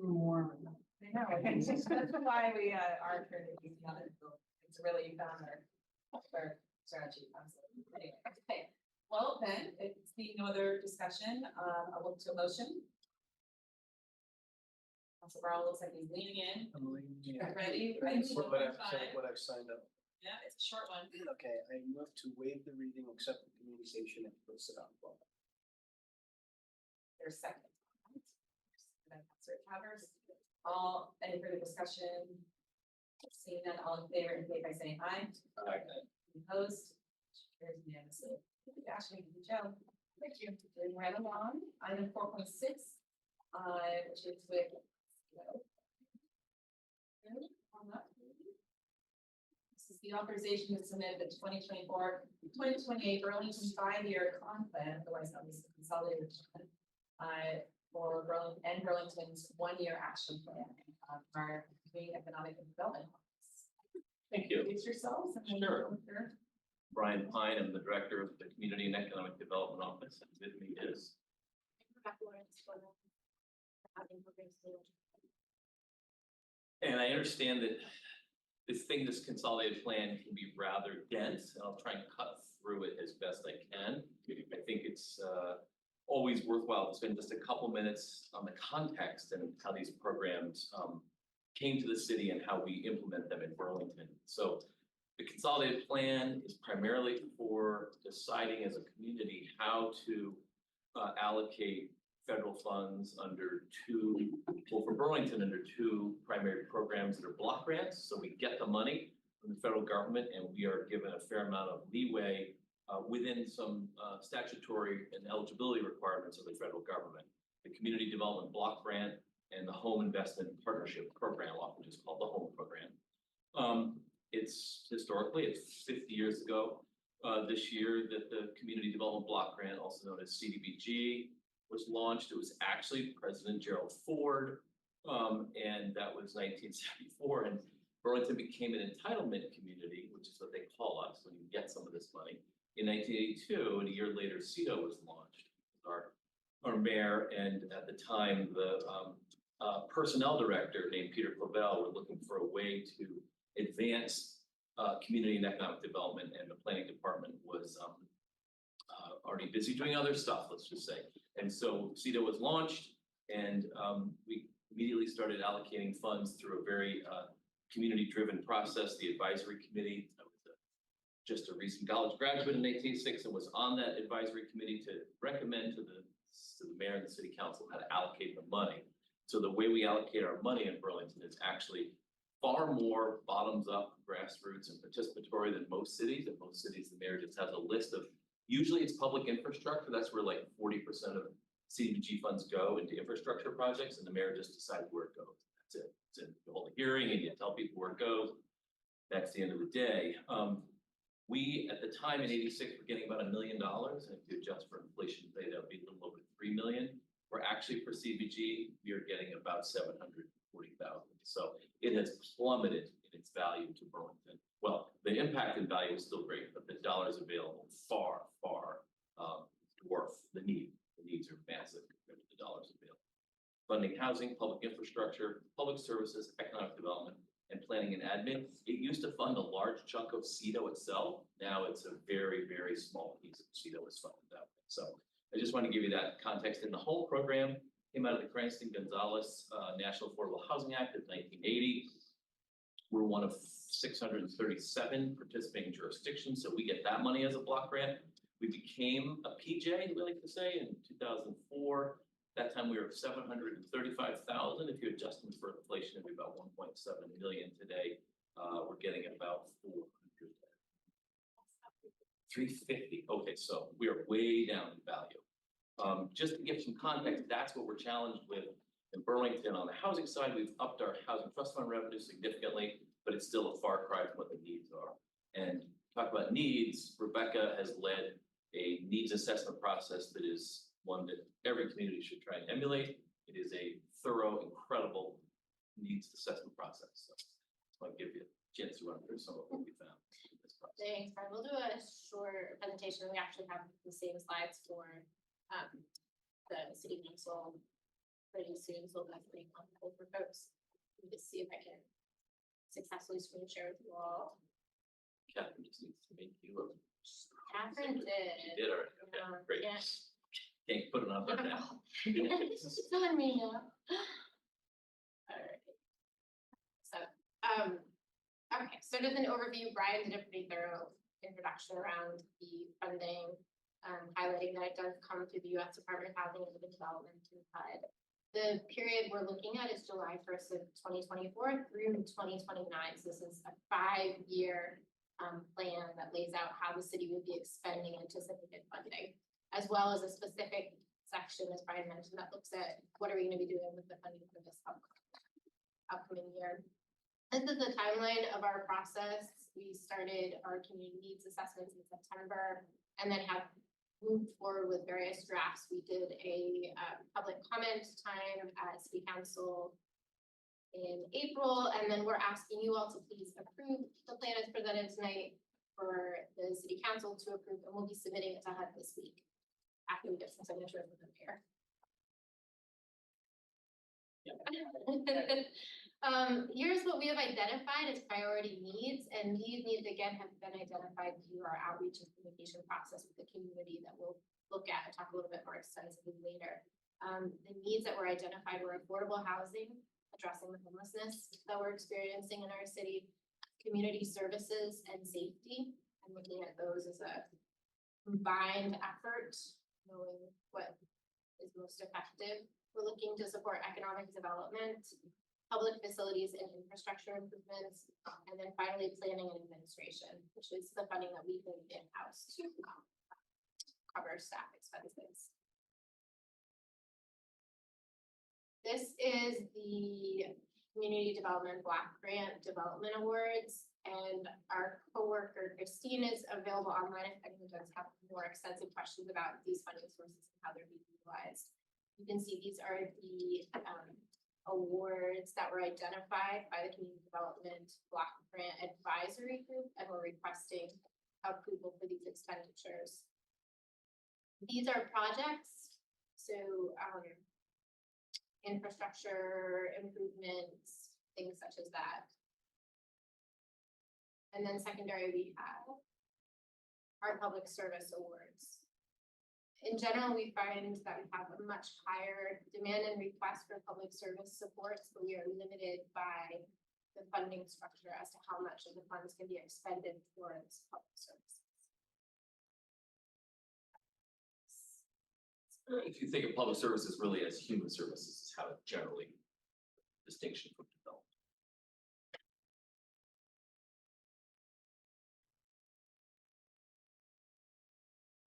More. I know, that's why we are here to be on it. It's really found our strategy. Anyway, okay. Well, then, it's being no other discussion, I'll look to a motion. Council Barlow looks like he's leaning in. I'm leaving. Ready? What I've signed up. Yeah, it's a short one. Okay, I move to waive the reading, accept the communication, and post it on the wall. There's second. Councilor Travers, all, any further discussion? Seeing none, all in favor, indicate by saying aye. Aye. Opposed? Carries unanimously. Thank you, Ashley. Thank you, Joe. Thank you. Moving right along, item 4.6, which is with. On that. This is the authorization to submit the 2024-2028 Burlington 5-year comp plan, otherwise known as the consolidated plan, for Burlington and Burlington's 1-year action plan, for our community economic and development. Thank you. Introduce yourselves. And Sure. Brian Pine, I'm the Director of the Community and Economic Development Office, and with me is. And I understand that this consolidated plan can be rather dense, and I'll try and cut through it as best I can. I think it's always worthwhile to spend just a couple minutes on the context and how these programs came to the city and how we implement them in Burlington. So the consolidated plan is primarily for deciding as a community how to allocate federal funds under for Burlington, under two primary programs that are block grants. So we get the money from the federal government and we are given a fair amount of leeway within some statutory and eligibility requirements of the federal government. The Community Development Block Grant and the Home Investment Partnership Program, which is called the Home Program. It's 50 years ago this year that the Community Development Block Grant, also known as CDBG, was launched. It was actually President Gerald Ford, and that was 1974. And Burlington became an entitlement community, which is what they call us when you get some of this money, in 1982. And a year later, CEDO was launched. Our mayor and at the time the personnel director named Peter Clavel were looking for a way to advance community and economic development, and the planning department was already busy doing other stuff, let's just say. And so CEDO was launched, and we immediately started allocating funds through a very community-driven process. The advisory committee, I was just a recent college graduate in 1986 and was on that advisory committee to recommend to the mayor and the city council how to allocate the money. So the way we allocate our money in Burlington is actually far more bottoms-up, grassroots, and participatory than most cities. In most cities, the mayor just has a list of, usually it's public infrastructure. That's where like 40% of CDBG funds go into infrastructure projects, and the mayor just decides where it goes. That's it. You hold a hearing and you tell people where it goes. That's the end of the day. We, at the time in '86, were getting about $1 million, and if you adjust for inflation today, that would be a little over $3 million. We're actually, for CDBG, we are getting about $740,000. So it has plummeted in its value to Burlington. Well, the impact and value is still great, but the dollars available far dwarf the need. The needs are massive compared to the dollars available. Funding housing, public infrastructure, public services, economic development, and planning and admin. It used to fund a large chunk of CEDO itself. Now it's a very, very small piece of CEDO is funded that way. So I just want to give you that context. In the whole program came out of the Cranston-Gonzalez National Affordable Housing Act of 1980. We're one of 637 participating jurisdictions, so we get that money as a block grant. We became a PJ, we like to say, in 2004. That time we were 735,000. If you adjust them for inflation, it'd be about 1.7 million today. We're getting about 350. Okay, so we are way down in value. Just to give some context, that's what we're challenged with in Burlington. On the housing side, we've upped our housing trust fund revenue significantly, but it's still a far cry from what the needs are. And talk about needs, Rebecca has led a needs assessment process that is one that every community should try and emulate. It is a thorough, incredible needs assessment process. So I'll give you a chance to run through some of what we found in this process. Thanks, Brian. We'll do a short presentation. We actually have the same slides for the city council pretty soon, so that's pretty comfortable for folks. Let me just see if I can successfully screen share with you all. Catherine just needs to make you look. Catherine did. She did already. Okay, great. Yeah. Can't put it on there now. It's filling me now. All right. So, okay. So just an overview. Brian did a pretty thorough introduction around the funding, highlighting that it does come through the U.S. Department of Housing and Urban Development and HUD. The period we're looking at is July 1st of 2024 through 2029. So this is a 5-year plan that lays out how the city would be expending anticipated funding, as well as a specific section section, as Brian mentioned, that looks at what are we gonna be doing with the funding for this upcoming year. This is the timeline of our process. We started our community needs assessments in September and then have moved forward with various drafts. We did a public comment time at City Council in April, and then we're asking you all to please approve the plan as presented tonight for the City Council to approve, and we'll be submitting it to HUD this week after we get some signatures from the mayor. Here's what we have identified as priority needs, and these needs again have been identified through our outreach and communication process with the community that we'll look at and talk a little bit more extensively later. The needs that were identified were affordable housing, addressing the homelessness that we're experiencing in our city, community services and safety, and looking at those as a combined effort, knowing what is most effective. We're looking to support economic development, public facilities and infrastructure improvements, and then finally planning and administration, which is the funding that we bring in-house to cover staff expenses. This is the Community Development Block Grant Development Awards, and our coworker Christine is available online if anyone does have more extensive questions about these funding sources and how they're being utilized. You can see these are the awards that were identified by the Community Development Block Grant Advisory Group, and we're requesting approval for these expenditures. These are projects, so infrastructure improvements, things such as that. And then secondary, we have our public service awards. In general, we find that we have a much higher demand and request for public service supports, but we are limited by the funding structure as to how much of the funds can be expended towards public services. If you think of public services really as human services, is how it generally distinction from development.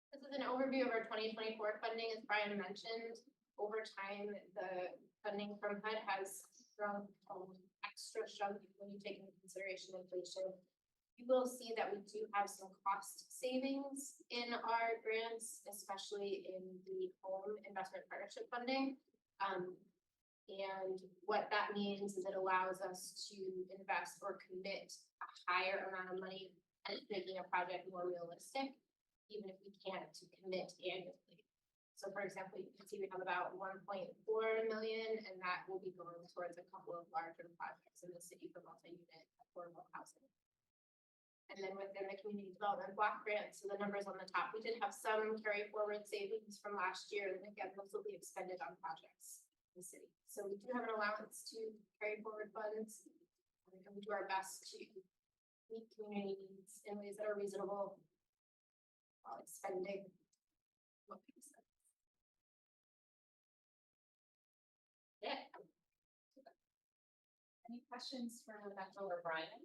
This is an overview of our 2024 funding. As Brian mentioned, over time, the funding from HUD has grown extra strong when you take into consideration inflation. You will see that we do have some cost savings in our grants, especially in the home investment partnership funding. And what that means is it allows us to invest or commit a higher amount of money and it's making a project more realistic, even if we can't to commit annually. So for example, you can see we have about 1.4 million, and that will be going towards a couple of larger projects in the city for multi-unit affordable housing. And then within the community development block grant, so the numbers on the top, we did have some carry forward savings from last year, and again, those will be expended on projects in the city. So we do have an allowance to carry forward funds, and we do our best to meet community needs in ways that are reasonable while expending what makes sense. Yeah. Any questions for Rebecca or Brian?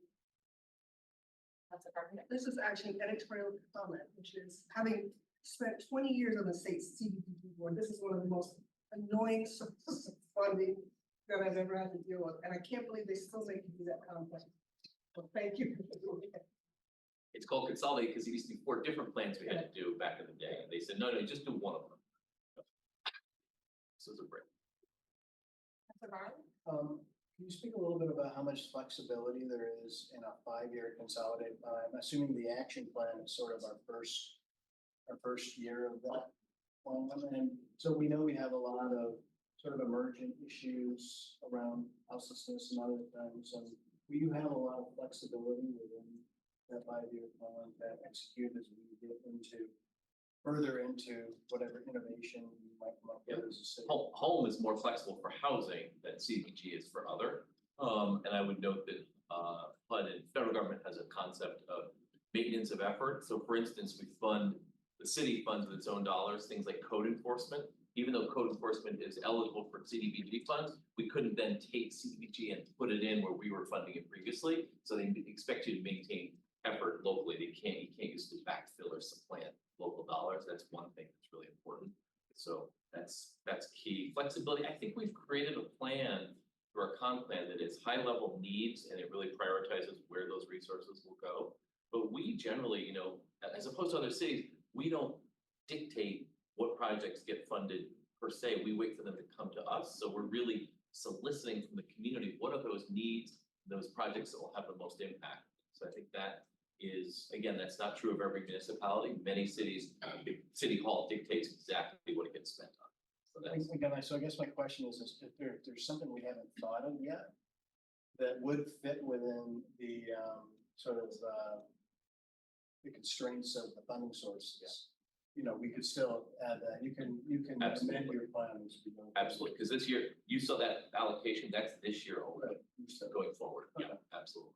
That's a perfect. This is actually an editorial comment, which is having spent 20 years on the state CDBG board, this is one of the most annoying sources of funding that I've ever had to deal with. And I can't believe they still make you do that kind of thing. So thank you. It's called consolidate because it used to be 4 different plans we had to do back in the day. And they said, no, just do one of them. So it's a break. That's a Brian? Can you speak a little bit about how much flexibility there is in a 5-year consolidate? I'm assuming the action plan is sort of our first year of that plan. And so we know we have a lot of sort of emergent issues around houselessness and other things. And we have a lot of flexibility within that 5-year plan to execute as we get further into whatever innovation we might come up with as a city. Home is more flexible for housing than CDBG is for other. And I would note that HUD and federal government has a concept of maintenance of effort. So for instance, the city funds with its own dollars, things like code enforcement. Even though code enforcement is eligible for CDBG funds, we couldn't then take CDBG and put it in where we were funding it previously. So they expect you to maintain effort locally. You can't use to backfill or supplant local dollars. That's one thing that's really important. So That's key. Flexibility, I think we've created a plan through our comp plan that is high level needs and it really prioritizes where those resources will go. But we generally, you know, as opposed to other cities, we don't dictate what projects get funded per se. We wait for them to come to us. So we're really soliciting from the community, what are those needs, those projects that will have the most impact. So I think that is, again, that's not true of every municipality. Many cities, City Hall dictates exactly what it gets spent on. So that's, Again, so I guess my question is if there's something we haven't thought of yet that would fit within the sort of the constraints of the funding sources. You know, we could still add that. You can amend Absolutely. your plan as we go. absolutely, because this year, you saw that allocation, that's this year already, going forward. Yeah, absolutely.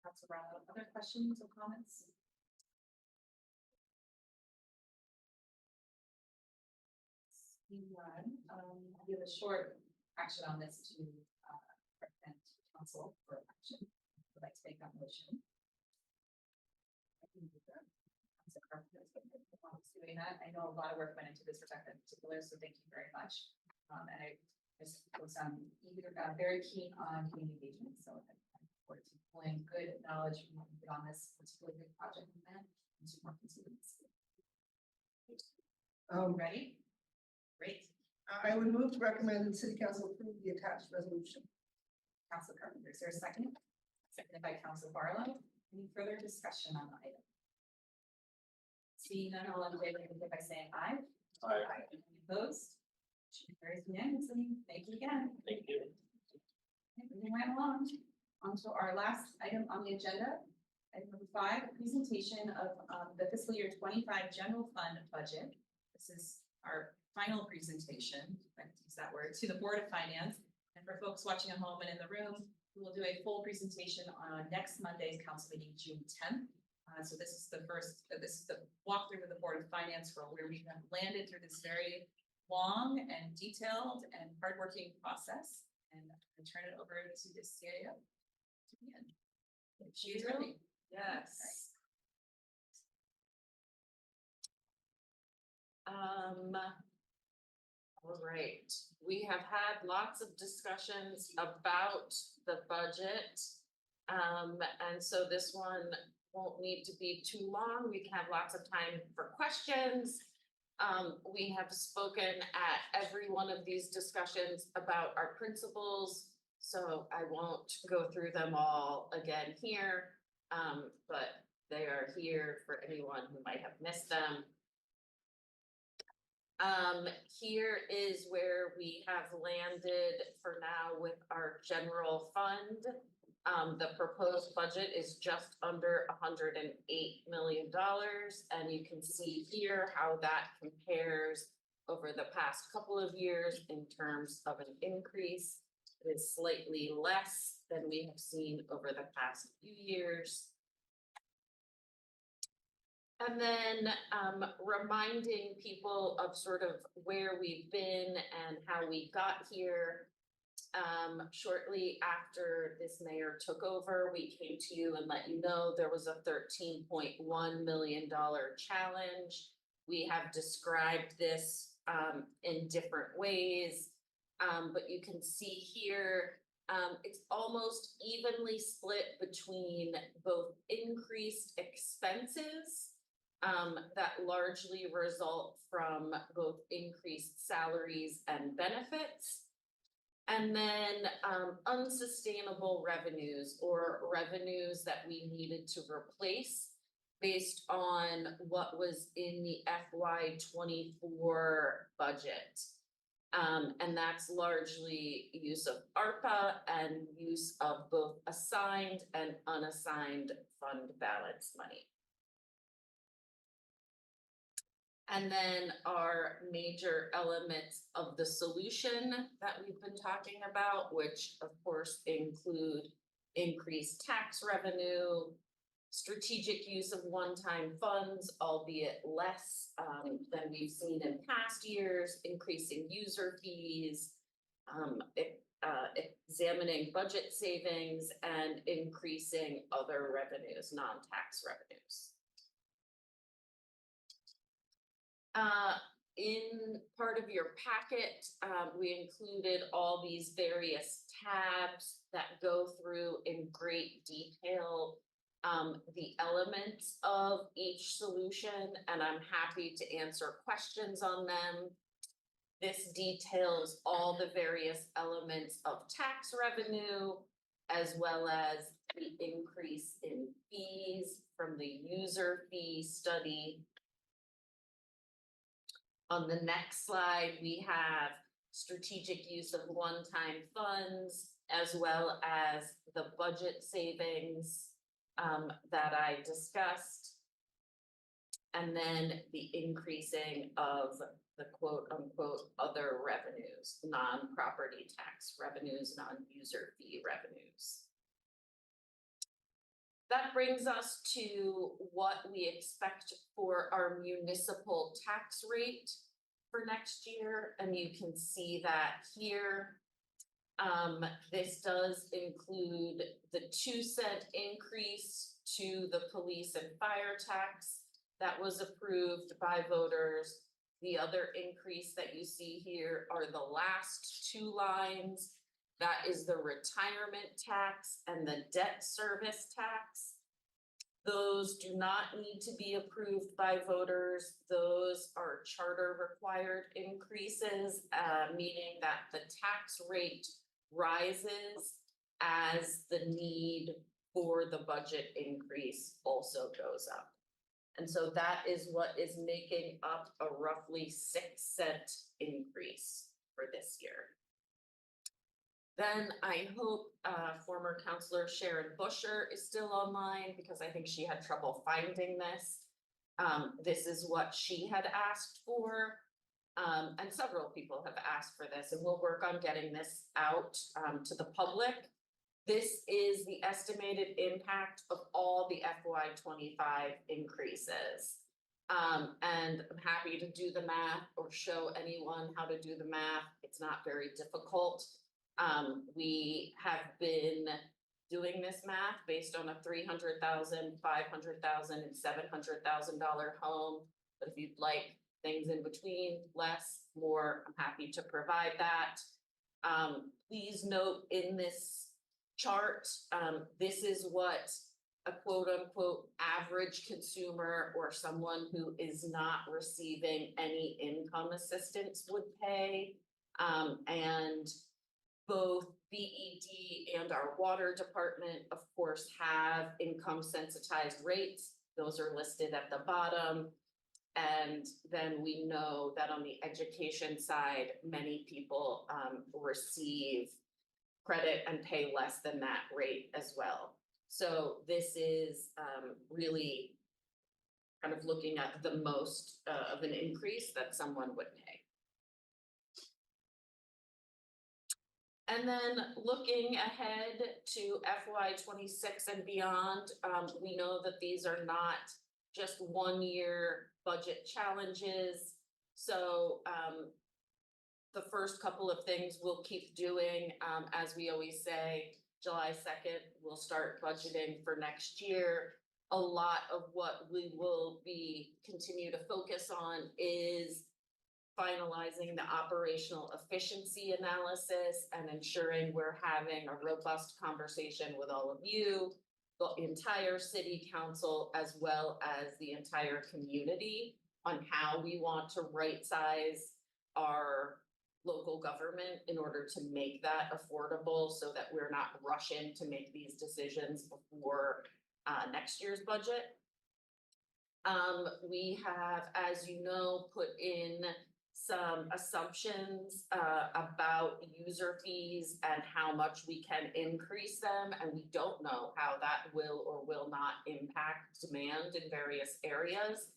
Councilor Barlow, other questions or comments? Seeing none, we have a short action on this to recommend to council for action. Would like to make that motion. I can do that. Councilor Carpenter is doing that. I know a lot of work went into this project in particular, so thank you very much. And I just was very keen on community engagement, so I forward to pulling good knowledge from what we did on this particular big project plan into more constituents. Ready? Great. I would move to recommend the city council approve the attached resolution. Councilor Carpenter, is there a second? Seconded by Councilor Barlow. Any further discussion on the item? Seeing none, all in favor, indicate by saying aye. Aye. Any opposed? Motion carries unanimously. Thank you again. Thank you. Okay, moving right along. On to our last item on the agenda. Item number 5, a presentation of the fiscal year 25 general fund budget. This is our final presentation, if I can use that word, to the Board of Finance. And for folks watching at home and in the room, we will do a full presentation on next Monday's council meeting, June 10th. So this is the walkthrough of the Board of Finance for where we have landed through this very long and detailed and hardworking process. And I turn it over to the CAO. She is ready. Yes. All right, we have had lots of discussions about the budget. And so this one won't need to be too long. We can have lots of time for questions. We have spoken at every one of these discussions about our principles, so I won't go through them all again here, but they are here for anyone who might have missed them. Here is where we have landed for now with our general fund. The proposed budget is just under $108 million, and you can see here how that compares over the past couple of years in terms of an increase. It is slightly less than we have seen over the past few years. And then reminding people of sort of where we've been and how we got here. Shortly after this mayor took over, we came to you and let you know there was a $13.1 million challenge. We have described this in different ways, but you can see here it's almost evenly split between both increased expenses that largely result from both increased salaries and benefits, and then unsustainable revenues or revenues that we needed to replace based on what was in the FY24 budget. And that's largely use of ARPA and use of both assigned and unassigned fund balance money. And then our major elements of the solution that we've been talking about, which of course include increased tax revenue, strategic use of one-time funds, albeit less than we've seen in past years, increasing user fees, examining budget savings, and increasing other revenues, non-tax revenues. in part of your packet, we included all these various tabs that go through in great detail the elements of each solution, and I'm happy to answer questions on them. This details all the various elements of tax revenue, as well as the increase in fees from the user fee study. On the next slide, we have strategic use of one-time funds, as well as the budget savings that I discussed. And then the increasing of the quote unquote other revenues, non-property tax revenues, non-user fee revenues. That brings us to what we expect for our municipal tax rate for next year, and you can see that here. This does include the 2-cent increase to the police and fire tax that was approved by voters. The other increase that you see here are the last two lines. That is the retirement tax and the debt service tax. Those do not need to be approved by voters. Those are charter required increases, meaning that the tax rate rises as the need for the budget increase also goes up. And so that is what is making up a roughly 6-cent increase for this year. Then I hope former Councilor Sharon Busher is still online, because I think she had trouble finding this. This is what she had asked for, and several people have asked for this, and we'll work on getting this out to the public. This is the estimated impact of all the FY25 increases. And I'm happy to do the math or show anyone how to do the math. It's not very difficult. We have been doing this math based on a $300,000, $500,000, and $700,000 home. But if you'd like things in between, less, more, I'm happy to provide that. Please note in this chart, this is what a quote unquote average consumer or someone who is not receiving any income assistance would pay. And both BED and our water department, of course, have income sensitized rates. Those are listed at the bottom. And then we know that on the education side, many people receive credit and pay less than that rate as well. So this is really kind of looking at the most of an increase that someone would pay. And then looking ahead to FY26 and beyond, we know that these are not just 1-year budget challenges. So the first couple of things we'll keep doing, as we always say, July 2nd, we'll start budgeting for next year. A lot of what we will be continue to focus on is finalizing the operational efficiency analysis and ensuring we're having a robust conversation with all of you, the entire city council, as well as the entire community on how we want to right-size our local government in order to make that affordable so that we're not rushing to make these decisions before next year's budget. We have, as you know, put in some assumptions about user fees and how much we can increase them, and we don't know how that will or will not impact demand in various areas.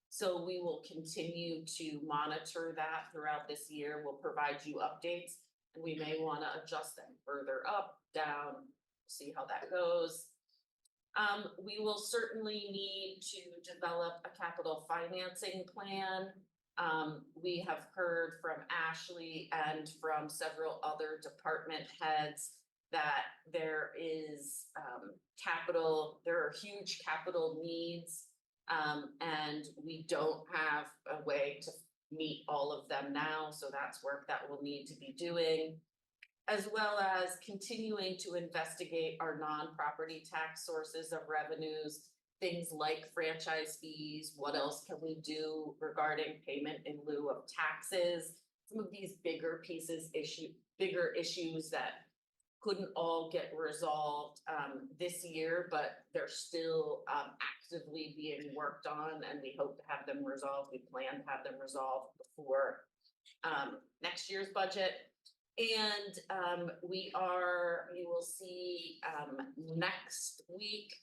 So we will continue to monitor that throughout this year. We'll provide you updates, and we may want to adjust them further up, down, see how that goes. We will certainly need to develop a capital financing plan. We have heard from Ashley and from several other department heads that there is there are huge capital needs, and we don't have a way to meet all of them now, so that's work that we'll need to be doing. As well as continuing to investigate our non-property tax sources of revenues, things like franchise fees, what else can we do regarding payment in lieu of taxes? Some of these bigger bigger issues that couldn't all get resolved this year, but they're still actively being worked on, and we hope to have them resolved. We plan to have them resolved before next year's budget. And you will see next week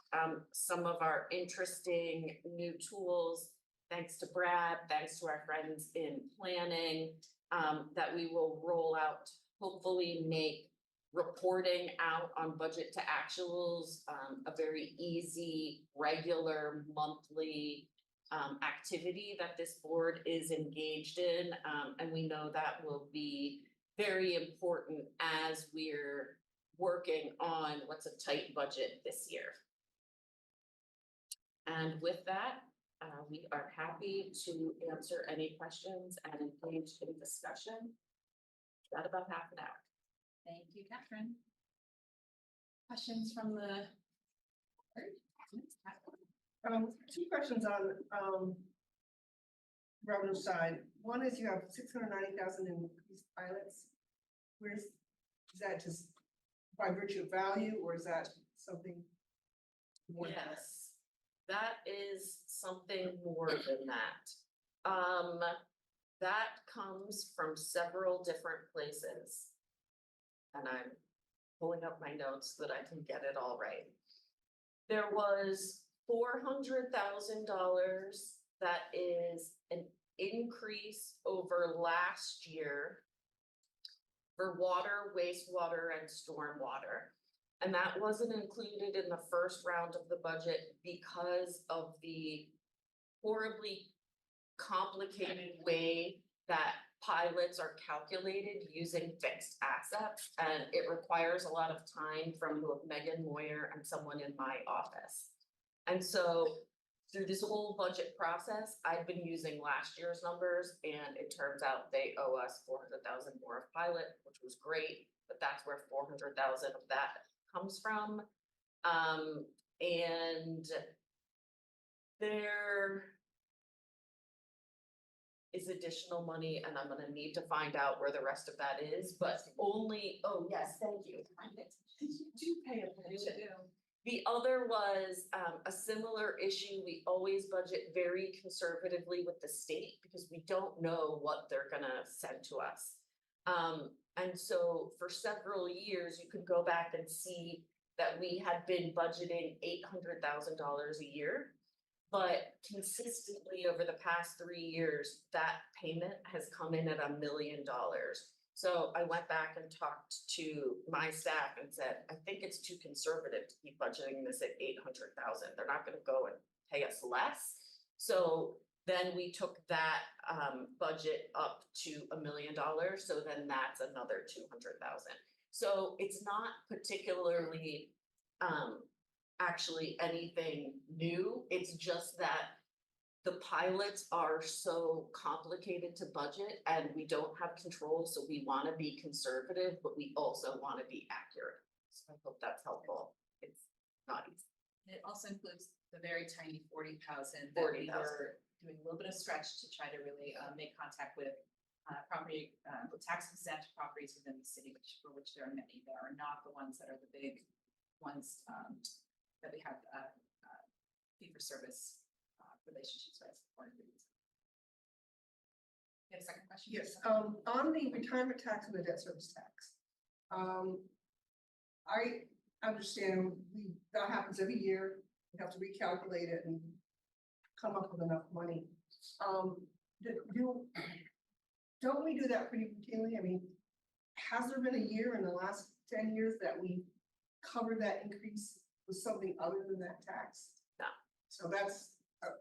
some of our interesting new tools, thanks to Brad, thanks to our friends in planning, that we will roll out, hopefully make reporting out on budget to actuals a very easy, regular, monthly activity that this board is engaged in. And we know that will be very important as we're working on what's a tight budget this year. And with that, we are happy to answer any questions and engage in discussion. Got about half an hour. Thank you, Catherine. Questions from the board? Two questions on revenue side. One is you have 690,000 in these pilots. Is that just by virtue of value, or is that something more than that? Yes, that is something more than that. That comes from several different places. And I'm pulling up my notes so that I can get it all right. There was $400,000 that is an increase over last year for water, wastewater, and stormwater. And that wasn't included in the first round of the budget because of the horribly complicated way that pilots are calculated using fixed assets. And it requires a lot of time from both Megan Moyer and someone in my office. And so through this whole budget process, I've been using last year's numbers, and it turns out they owe us 400,000 more of pilot, which was great, but that's where 400,000 of that comes from. And there is additional money, and I'm gonna need to find out where the rest of that is, but only, oh yes, thank you. You do pay attention. The other was a similar issue. We always budget very conservatively with the state because we don't know what they're gonna send to us. And so for several years, you could go back and see that we had been budgeting $800,000 a year. But consistently over the past 3 years, that payment has come in at $1 million. So I went back and talked to my staff and said, I think it's too conservative to keep budgeting this at 800,000. They're not gonna go and pay us less. So then we took that budget up to $1 million. So then that's another 200,000. So it's not particularly actually anything new. It's just that the pilots are so complicated to budget and we don't have control, so we want to be conservative, but we also want to be accurate. So I hope that's helpful. It's not easy. It also includes the very tiny 40,000 that we were doing a little bit of stretch to try to really make contact with property, with tax exempt properties within the city, for which there are many. There are not the ones that are the big ones that we have fee for service relationships with. You have a second question? Yes, on the retirement tax and the debt service tax. I understand that happens every year. We have to recalculate it and come up with enough money. Don't we do that pretty routinely? I mean, has there been a year in the last 10 years that we covered that increase with something other than that tax? No. So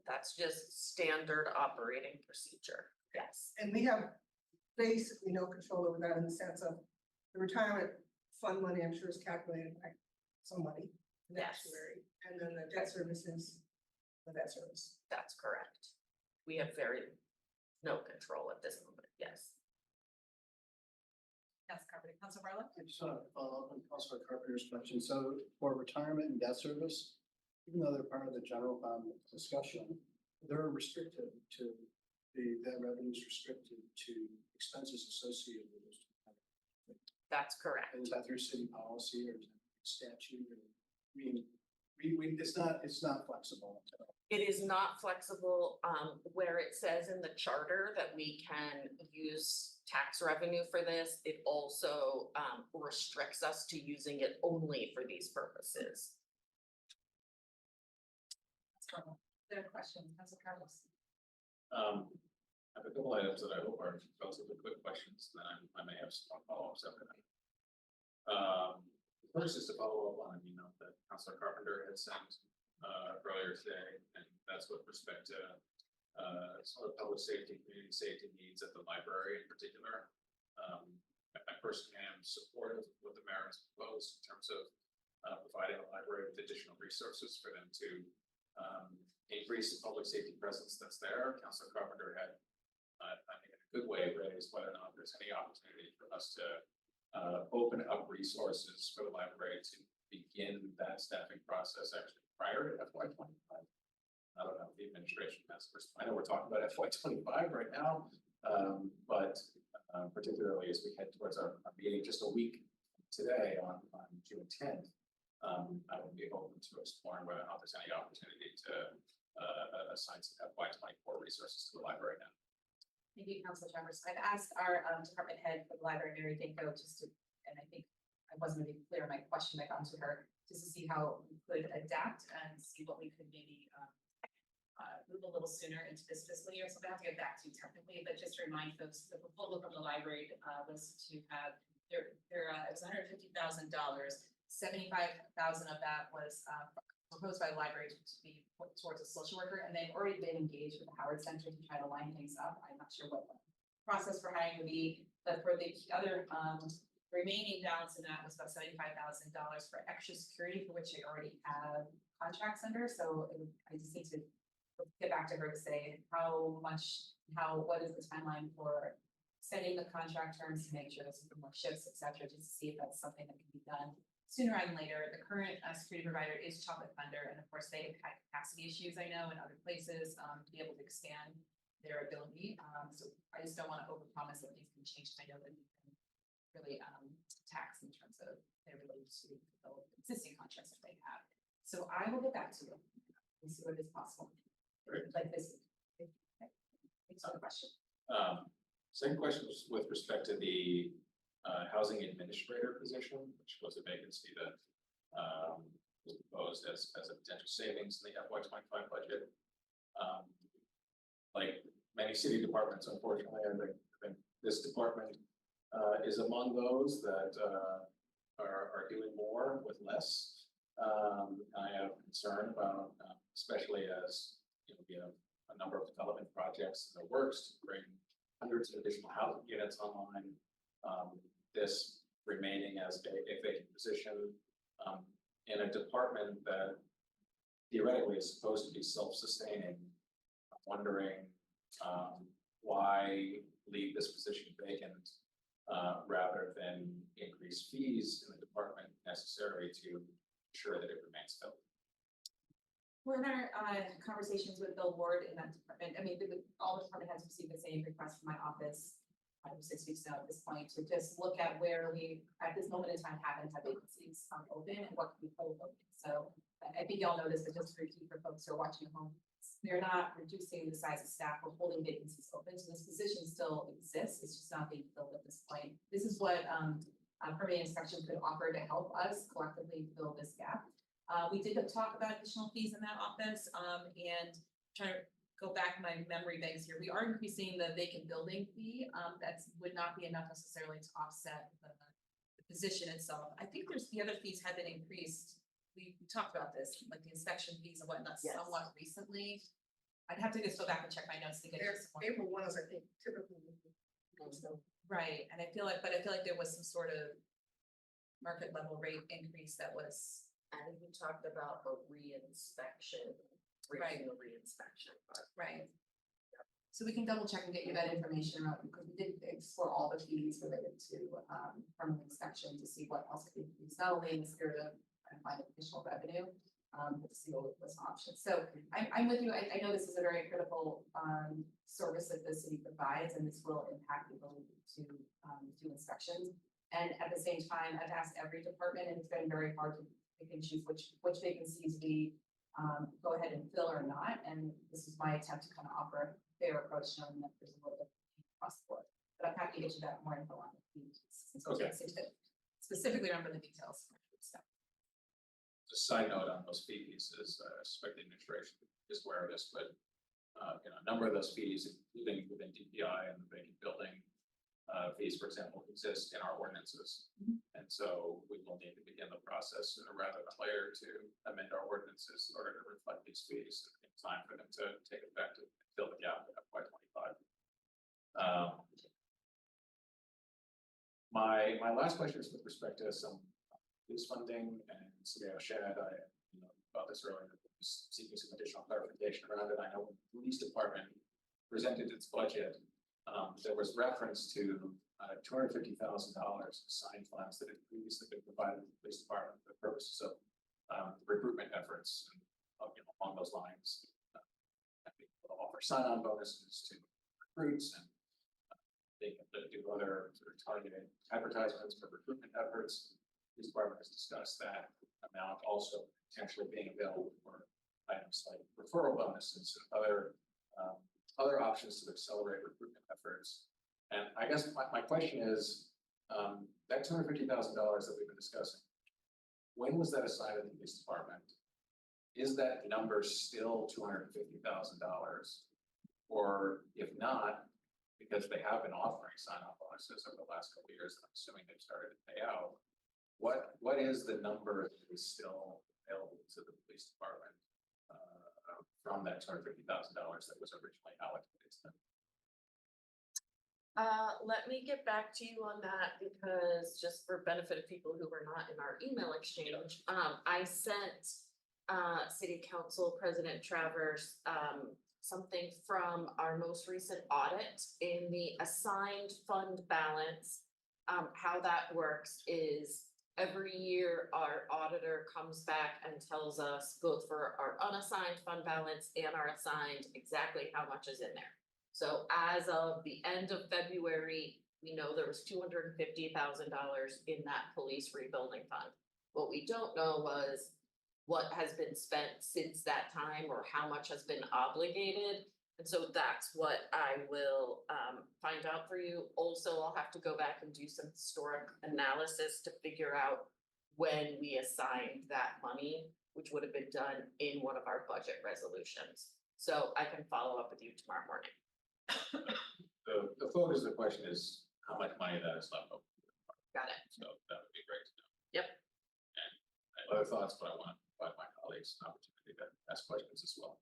that's just standard operating procedure. Yes. and we have basically no control over that in the sense of the retirement fund money, I'm sure is calculated by somebody, an Yes. actuary, and then the debt service is the debt service. That's correct. We have very no control at this moment, yes. Yes, Carpenter, Council Barlow? I just want to follow up on Councilor Carpenter's question. So for retirement and debt service, even though they're part of the general fund discussion, they're restricted to that revenue is restricted to expenses associated with those. That's correct. And is that through city policy or is that statute? Or, I mean, it's not flexible. It is not flexible, where it says in the charter that we can use tax revenue for this, it also, restricts us to using it only for these purposes. Their question, Council Carlos? I have a couple items that I hope are relatively quick questions, and then I may have some follow-ups after that. First is to follow up on an email that Councilor Carpenter had sent earlier today, and that's with respect to sort of public safety, community safety needs at the library in particular. I personally am supportive of what the mayor has proposed in terms of providing the library with additional resources for them to increase the public safety presence that's there. Councilor Carpenter had, I think, in a good way raised whether or not there's any opportunity for us to open up resources for the library to begin that staffing process actually prior to FY 25. I don't know if the administration has, I know we're talking about FY 25 right now, but particularly as we head towards our meeting just a week today on June 10th, I would be open to exploring whether or not there's any opportunity to assign some FY 24 resources to the library now. Thank you, Council Chambers. I've asked our department head for the library, Mary Dinko, and I think I wasn't really clear on my question I got to her, just to see how we could adapt and see what we could maybe move a little sooner into this fiscal year. So I have to get back to you technically, but just to remind folks, the proposal from the library was to have it was $150,000. 75,000 of that was proposed by the library to be put towards a social worker, and they've already been engaged with the Howard Center to try to line things up. I'm not sure what the process for hiring would be, but for the other remaining balance in that was about $75,000 for extra security, for which they already have contracts under. So I just need to get back to her to say what is the timeline for setting the contract terms to make sure there's more shifts, et cetera, just to see if that's something that can be done sooner rather than later. The current security provider is Chocolate Thunder, and of course they have had capacity issues, I know, in other places to be able to expand their ability. So I just don't want to overpromise that things can change. I know that we can really tax in terms of their ability to fulfill existing contracts that they have. So I will get back to you and see what is possible. Great. Like this. Okay. Thanks for the question. Second question was with respect to the housing administrator position, which was a vacancy that was proposed as a potential savings in the FY 25 budget. Like many city departments, unfortunately, I think this department is among those that are doing more with less. I have concern about, especially as we have a number of development projects in the works to bring hundreds of additional housing units online. This remaining as a vacant position in a department that theoretically is supposed to be self-sustaining. I'm wondering why leave this position vacant rather than increase fees in the department necessary to ensure that it remains filled. We're in our conversations with Bill Ward in that department. I mean, all the department heads received the same request from my office 5 or 6 weeks ago at this point to just look at where we, at this moment in time, haven't had vacancies open and what can we hold open. So I think y'all noticed that just for folks who are watching at home, we're not reducing the size of staff, we're holding vacancies open. So this position still exists, it's just not being filled at this point. This is what permitting inspection could offer to help us collectively fill this gap. We did talk about additional fees in that office and trying to go back, my memory banks here. We are increasing the vacant building fee. That would not be enough necessarily to offset the position itself. I think the other fees have been increased. We talked about this, like the inspection fees and whatnot, Yes. somewhat recently. I'd have to just go back and check my notes to get. April one is, I think, typically. Right, and I feel like there was some sort of market level rate increase that was. And we talked about the reinspection, Right. the reinspection. But Right. So we can double check and get you that information around, because we did explore all the fees related to, permanent inspection to see what else could be selling in the spirit of trying to find additional revenue. To see what was options. So I'm with you. I know this is a very critical, service that the city provides, and this will impact the ability to, do inspections. And at the same time, I've asked every department, and it's been very hard to pick and choose which vacancies we, go ahead and fill or not. And this is my attempt to kind of offer a fair approach, knowing that there's a little bit across the board. But I'm happy to get you that more info on the fees, since I can't specifically remember the details. So. Just a side note on those fee pieces, I suspect the administration is aware of this, but a number of those fees, including within DPI and the vacant building fees, for example, exist in our ordinances. And so we will need to begin the process sooner rather than later to amend our ordinances in order to reflect these fees in time for them to take effect and fill the gap in FY 25. My last question is with respect to some police funding, and Samir shared, about this earlier, just seeking some additional clarification around it. I know when the police department presented its budget, there was reference to $250,000 signed funds that had previously been provided to the police department for the purposes of recruitment efforts, and along those lines, being able to offer sign-on bonuses to recruits and being able to do other sort of targeted advertisements for recruitment efforts. Police department has discussed that amount also potentially being available for items like referral bonuses and other options to accelerate recruitment efforts. And I guess my question is, that $250,000 that we've been discussing, when was that assigned to the police department? Is that number still $250,000? Or if not, because they have been offering sign-on bonuses over the last couple of years, I'm assuming they've started to pay out. What is the number that is still available to the police department from that $250,000 that was originally allocated to them? Let me get back to you on that, because just for benefit of people who were not in our email exchange, I sent City Council President Travers something from our most recent audit in the assigned fund balance. How that works is every year our auditor comes back and tells us both for our unassigned fund balance and our assigned exactly how much is in there. So as of the end of February, we know there was $250,000 in that police rebuilding fund. What we don't know was what has been spent since that time or how much has been obligated. And so that's what I will find out for you. Also, I'll have to go back and do some historic analysis to figure out when we assigned that money, which would have been done in one of our budget resolutions. So I can follow up with you tomorrow morning. The focus of the question is how much money that is left over. Got it. So that would be great to know. Yep. And I have other thoughts, but I want to provide my colleagues an opportunity to ask questions as well.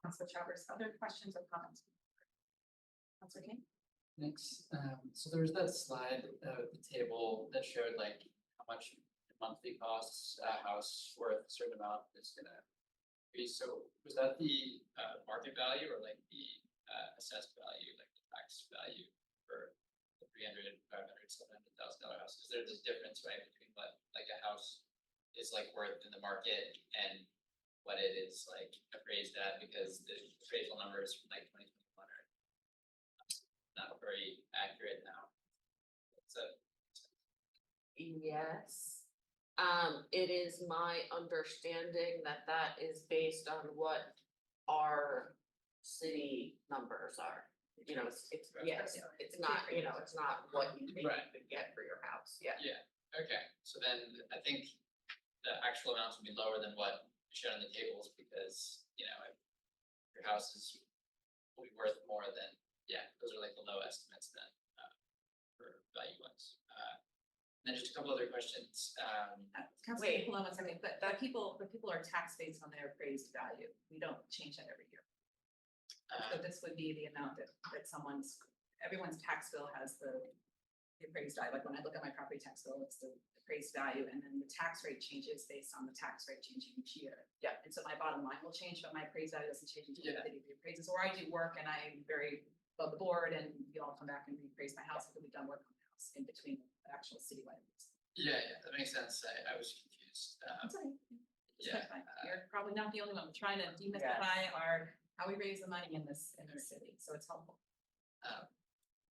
Councilor Travers, other questions or comments? Councilor King? Thanks. So there was that slide, the table that showed like how much monthly costs a house worth a certain amount is gonna be. So was that the market value or like the assessed value, like the tax value for the $300,000, $500,000, $700,000 house? Because there's this difference, right, between what like a house is like worth in the market and what it is like appraised at, because the appraisal numbers from like 2021 are not very accurate now. So yes. It is my understanding that that is based on what our city numbers are. You know, it's yes, it's not, you know, it's not what you think you could get for your house. Yeah. yeah, okay. So then I think the actual amounts would be lower than what shown on the tables, because if your house will be worth more than, those are like the low estimates then for value ones. And then just a couple other questions. Councilor, hold on 1 second, but people are taxed based on their appraised value. We don't change that every year. So this would be the amount that everyone's tax bill has the the appraised value, like when I look at my property tax bill, it's the appraised value, and then the tax rate changes based on the tax rate changing each year. Yeah. And so my bottom line will change, but my appraised value doesn't change until Yeah. the city reappraises, or I do work and I'm very above the board and you all come back and reappraise my house, because we've done work on the house in between the actual citywide. Yeah, that makes sense. I was confused. That's okay. Yeah, That's fine. You're probably not the only one. We're trying to demystify how we raise the money in this city, so it's helpful.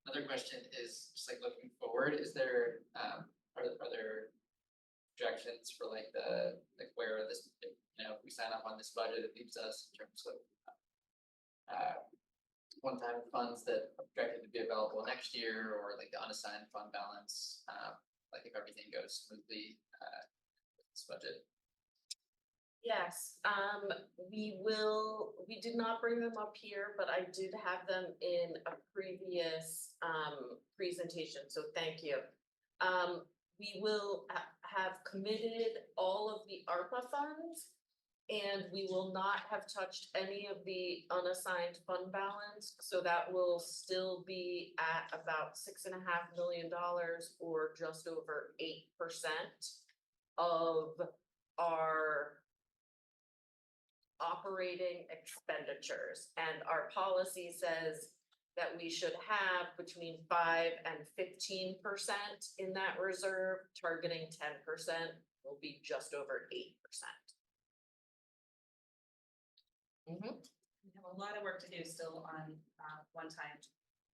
Another question is just like looking forward, is there, are there projections for like where this, you know, if we sign up on this budget, it leaves us in terms of one-time funds that are projected to be available next year, or like the unassigned fund balance, like if everything goes smoothly, with this budget? Yes, we did not bring them up here, but I did have them in a previous presentation, so thank you. We will have committed all of the ARPA funds, and we will not have touched any of the unassigned fund balance, so that will still be at about $6.5 million, or just over 8% of our operating expenditures. And our policy says that we should have between 5 and 15% in that reserve. Targeting 10% will be just over 8%. We have a lot of work to do still on one-time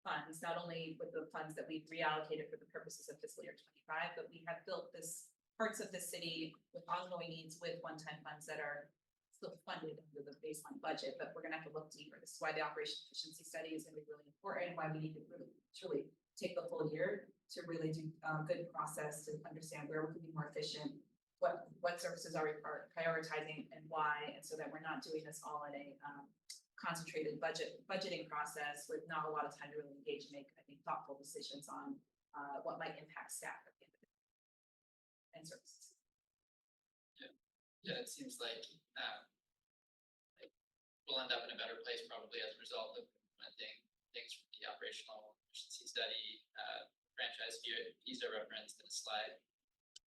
funds, not only with the funds that we've reallocated for the purposes of fiscal year 25, but we have built this parts of the city with ongoing needs with one-time funds that are still funded under the baseline budget, but we're gonna have to look deeper. This is why the operation efficiency study is gonna be really important, why we need to really truly take the full year to really do good process to understand where we can be more efficient, what services are we prioritizing and why, and so that we're not doing this all in a concentrated budgeting process with not a lot of time to really engage and make, I think, thoughtful decisions on what might impact staff at the end of the day and services. Yeah, it seems like we'll end up in a better place probably as a result of implementing things from the operational efficiency study, franchise fees are referenced in a slide.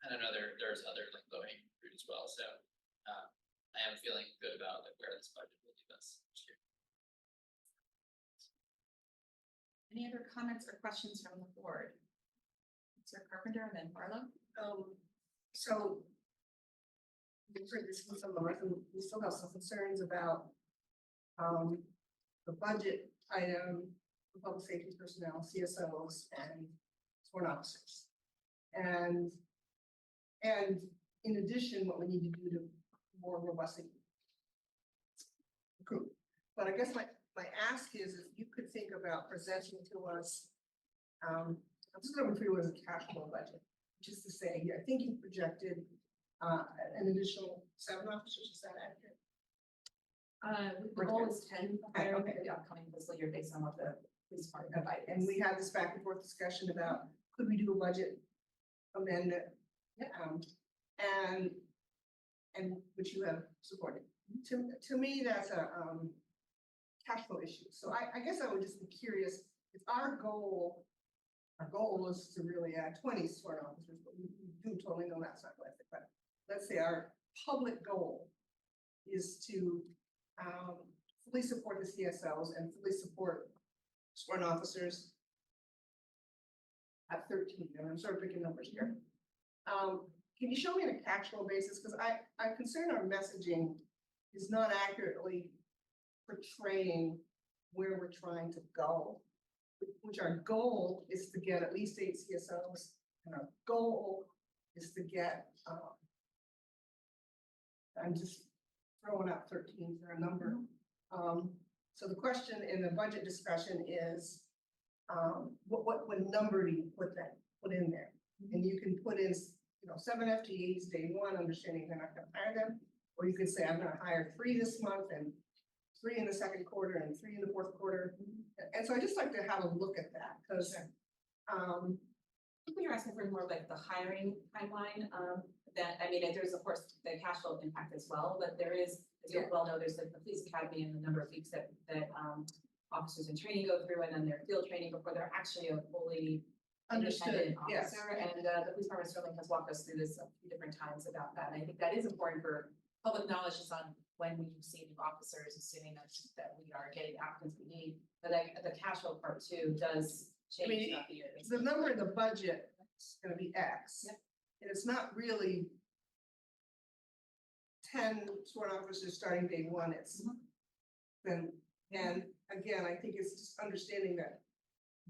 And I know there's other like low-hanging fruit as well, so I am feeling good about like where this budget will leave us this year. Any other comments or questions from the board? Mr. Carpenter and then Barlow. So we've heard this from some of us, and we still have some concerns about the budget item for public safety personnel, CSOs, and sworn officers. And in addition, what we need to do to more robustly recruit. But I guess my ask is if you could think about presenting to us, I'm just going to refer to it as a cash flow budget, which is to say, I think you projected an additional 7 officers, is that accurate? The goal is 10 higher for the upcoming fiscal year based on what the police department provided. And we had this back and forth discussion about, could we do a budget amendment? And which you have supported. To me, that's a cash flow issue. So I guess I would just be curious, if our goal is to really add 20 sworn officers, but we do totally know that's not realistic, but let's say our public goal is to fully support the CSLs and fully support sworn officers at 13, and I'm sort of picking numbers here. Can you show me on a cash flow basis? Because I'm concerned our messaging is not accurately portraying where we're trying to go, which our goal is to get at least 8 CSOs, and our goal is to get, I'm just throwing out 13 for a number. So the question in the budget discussion is, what number do you put in there? And you can put in, 7 FTEs day one, understanding they're not going to hire them, or you could say I'm going to hire 3 this month and 3 in the second quarter and 3 in the fourth quarter. And so I just like to have a look at that because I think you're asking for more like the hiring timeline. There's of course the cash flow impact as well, but there is, as you well know, there's like the police academy and the number of weeks that officers in training go through, and then their field training before they're actually a fully Understood, independent yes. officer, and the police department certainly has walked us through this a few different times about that, and I think that is important for public knowledge is on when we see new officers, assuming that we are getting applicants we need, but like the cash flow part too does change mean, throughout the year. The number in the budget is gonna be X. Yep. And it's not really 10 sworn officers starting day one, it's then, and again, I think it's just understanding that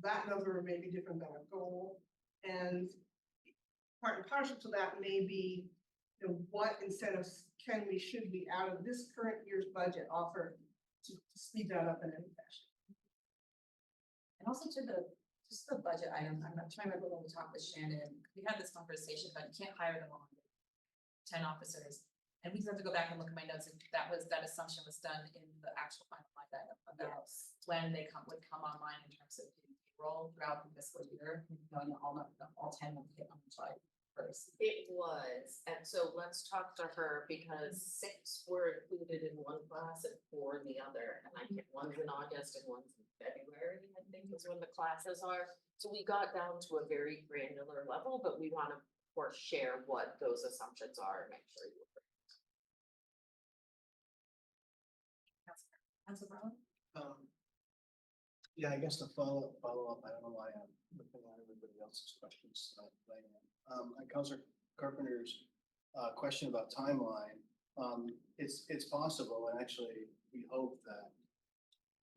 that number may be different than a goal, and part and parcel to that may be, you know, what incentives should we out of this current year's budget offer to speed that up in any fashion. And also to just the budget item, I'm not trying to remember when we talked with Shannon, we had this conversation, but you can't hire them all. 10 officers, and we just have to go back and look at my notes, and that assumption was done in the actual final line item about when they would come online in terms of doing payroll throughout the fiscal year, knowing that all 10 will hit on July 1st. It was, and so let's talk to her because 6 were included in one class and 4 in the other. And I think one's in August and one's in February, I think is when the classes are. So we got down to a very granular level, but we want to, of course, share what those assumptions are and make sure you. Councilor Brown? Yeah, I guess the follow up, I don't know why I'm looking at everybody else's questions. Councilor Carpenter's question about timeline, it's possible, and actually we hope that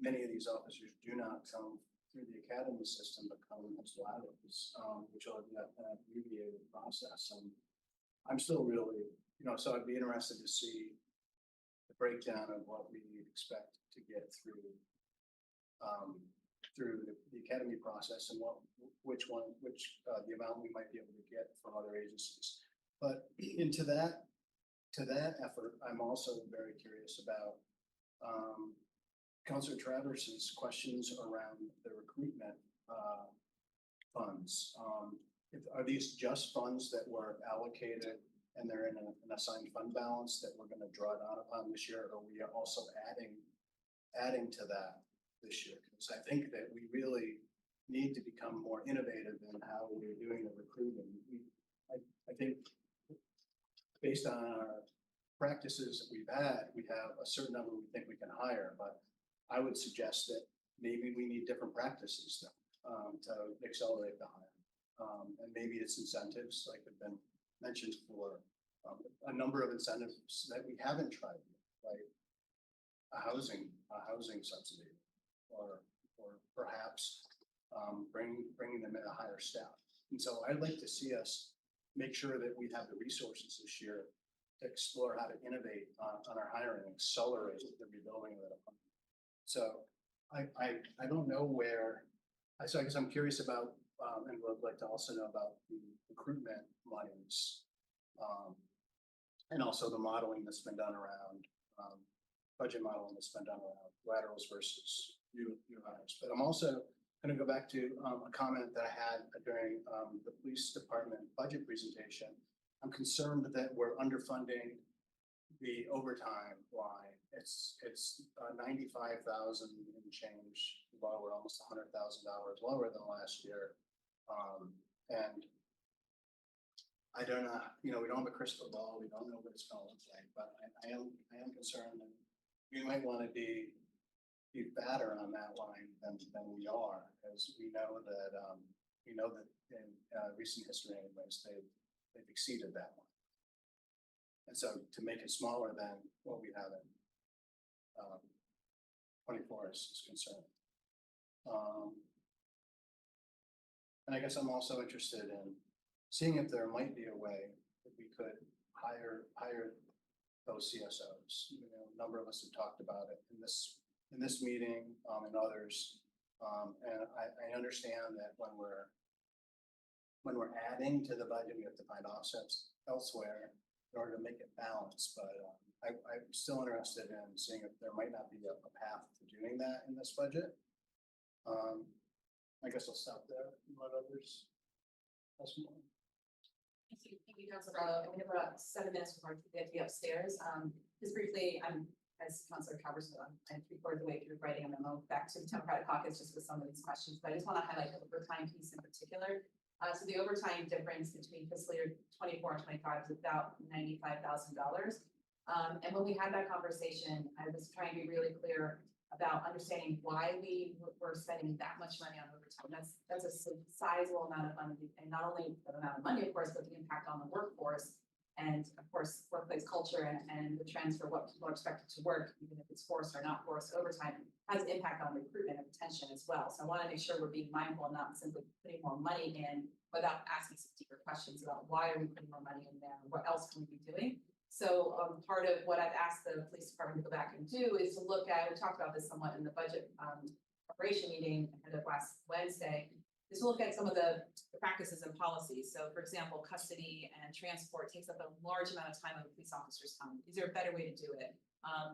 many of these officers do not come through the academy system, but come as laterals, which will be an abbreviated process. And I'm still really, so I'd be interested to see the breakdown of what we expect to get through the academy process and the amount we might be able to get from other agencies. But to that effort, I'm also very curious about Councilor Travers's questions around the recruitment funds. Are these just funds that were allocated and they're in an assigned fund balance that we're going to draw down upon this year, or we are also adding to that this year? Because I think that we really need to become more innovative in how we're doing the recruiting. I think based on our practices that we've had, we have a certain number we think we can hire, but I would suggest that maybe we need different practices to accelerate the hire. And maybe it's incentives, like have been mentioned for a number of incentives that we haven't tried, like a housing subsidy, or perhaps bringing them at a higher staff. And so I'd like to see us make sure that we have the resources this year to explore how to innovate on our hiring and accelerate the rebuilding of that department. So I don't know where, so I guess I'm curious about, and would like to also know about the recruitment monies, and also the modeling that's been done around, budget modeling that's been done around laterals versus new hires. But I'm also going to go back to a comment that I had during the police department budget presentation. I'm concerned that we're underfunding the overtime line. It's 95,000 and change lower, almost $100,000 lower than last year. And I don't know, we don't have a crystal ball. We don't know what it's going to look like, but I am concerned that we might want to be fatter on that line than we are, as we know that in recent history anyways, they've exceeded that one. And so to make it smaller than what we have in 24 is concerning. And I guess I'm also interested in seeing if there might be a way that we could hire those CSOs. A number of us have talked about it in this meeting and others. And I understand that when we're adding to the budget, we have to find offsets elsewhere in order to make it balanced. But I'm still interested in seeing if there might not be a path to doing that in this budget. I guess I'll stop there and let others ask more. Thank you, Councilor Barlow. We have about 7 minutes before we get to be upstairs. Just briefly, I'm as Councilor Travers said, I'm 3/4 of the way through writing a memo back to the Democratic Caucus just with some of these questions, but I just want to highlight the overtime piece in particular. So the overtime difference between fiscal year 24 and 25 is about $95,000. And when we had that conversation, I was trying to be really clear about understanding why we were spending that much money on overtime. That's a sizable amount of money, and not only the amount of money, of course, but the impact on the workforce. And of course, workplace culture and the trends for what people are expected to work, even if it's forced or not forced overtime, has an impact on recruitment and retention as well. So I want to make sure we're being mindful and not simply putting more money in without asking some deeper questions about why are we putting more money in there? What else can we be doing? So part of what I've asked the police department to go back and do is to look at, we talked about this somewhat in the budget preparation meeting ahead of last Wednesday, is to look at some of the practices and policies. So for example, custody and transport takes up a large amount of time of a police officer's time. Is there a better way to do it?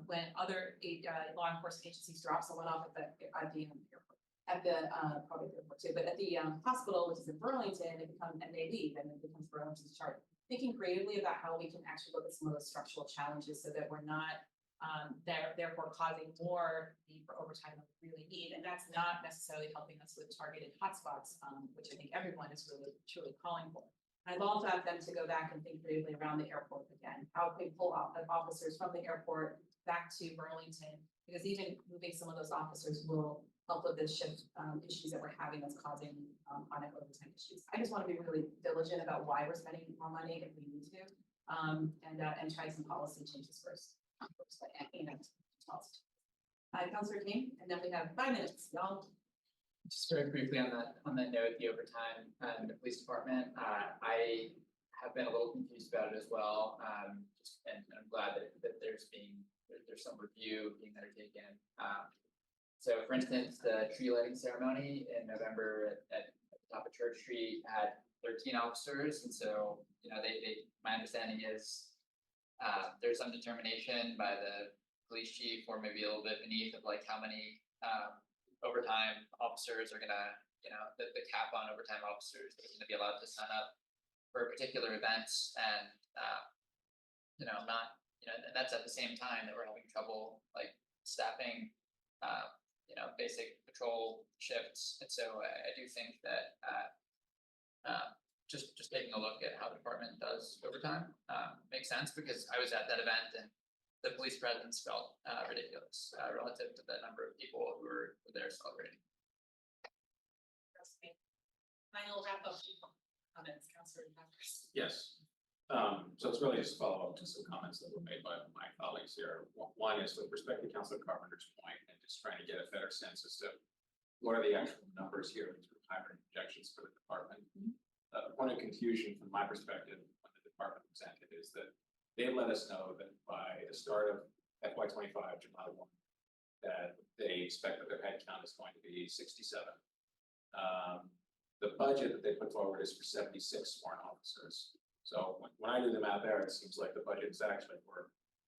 When other law enforcement agencies drop someone off at the airport, at the probably the airport too, but at the hospital, which is in Burlington, and they leave and it becomes Burlington's charge. Thinking creatively about how we can actually look at some of those structural challenges so that we're not therefore causing more need for overtime than we really need. And that's not necessarily helping us with targeted hotspots, which I think everyone is really truly calling for. I'd also have them to go back and think creatively around the airport again. How can we pull officers from the airport back to Burlington? Because even moving some of those officers will help with the shift issues that we're having that's causing chronic overtime issues. I just want to be really diligent about why we're spending more money if we need to, and try some policy changes first. Councilor King, and then we have 5 minutes, y'all. Just very briefly on that note, the overtime and the police department, I have been a little confused about it as well. And I'm glad that there's some review being undertaken. So for instance, the tree lighting ceremony in November at the top of Church Street had 13 officers. And so, my understanding is there's some determination by the police chief or maybe a little bit beneath of like how many overtime officers are gonna, the cap on overtime officers that are gonna be allowed to sign up for particular events and, and that's at the same time that we're having trouble like staffing, basic patrol shifts. And so I do think that just taking a look at how the department does overtime makes sense, because I was at that event and the police presence felt ridiculous relative to the number of people who were there celebrating. Final wrap up comments, Councilor Travers. Yes. So it's really just a follow up to some comments that were made by my colleagues here. One is with respect to Councilor Carpenter's point and just trying to get a better sense as to what are the actual numbers here in terms of hiring projections for the department. Point of confusion from my perspective when the department presented is that they let us know that by the start of FY25, July 1, that they expect that their headcount is going to be 67. The budget that they put forward is for 76 sworn officers. So when I do the math there, it seems like the budget is actually for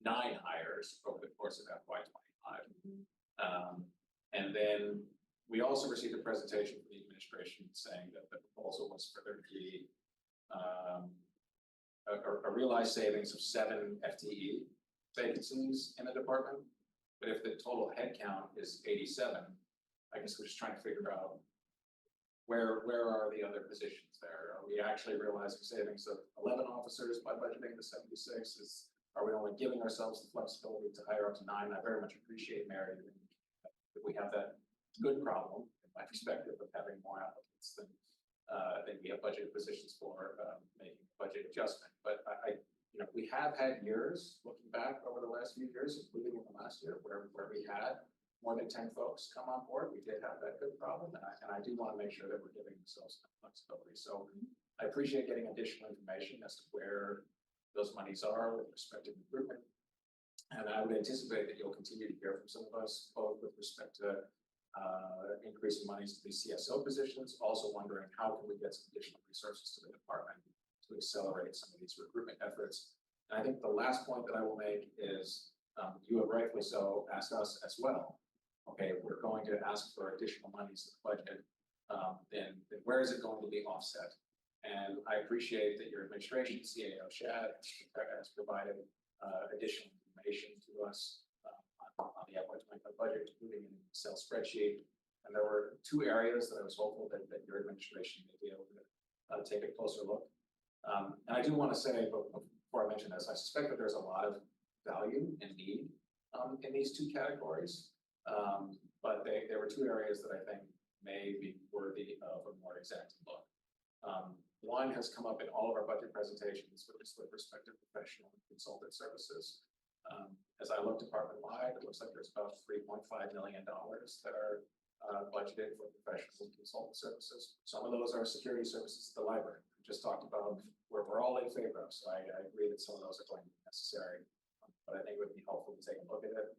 9 hires over the course of FY25. And then we also received a presentation from the administration saying that the proposal was for there to be a realized savings of 7 FTE vacancies in the department. But if the total headcount is 87, I guess we're just trying to figure out where are the other positions there? Are we actually realizing savings of 11 officers by budgeting the 76? Are we only giving ourselves the flexibility to hire up to 9? I very much appreciate, Mary, that we have that good problem, in my perspective, of having more applicants than we have budget positions for making a budget adjustment. But we have had years, looking back over the last few years, including in the last year, where we had more than 10 folks come on board. We did have that good problem, and I do want to make sure that we're giving ourselves some flexibility. So I appreciate getting additional information as to where those monies are with respect to recruitment. And I would anticipate that you'll continue to hear from some of us, both with respect to increasing monies to these CSO positions, also wondering how can we get some additional resources to the department to accelerate some of these recruitment efforts. And I think the last point that I will make is you have rightfully so asked us as well. Okay, we're going to ask for additional monies in the budget, then where is it going to be offset? And I appreciate that your administration, CAO Shad, has provided additional information to us the FY 25 budget, including an Excel spreadsheet. And there were two areas that I was hopeful that your administration may be able to take a closer look. And I do want to say, before I mention this, I suspect that there's a lot of value and need in these two categories. But there were two areas that I think may be worthy of a more exact look. One has come up in all of our budget presentations, which is with respect to professional and consultant services. As I look department-wide, it looks like there's about $3.5 million that are budgeted for professional and consultant services. Some of those are security services at the library. We just talked about where we're all in favor of, so I agree that some of those are going to be necessary, but I think it would be helpful to take a look at it.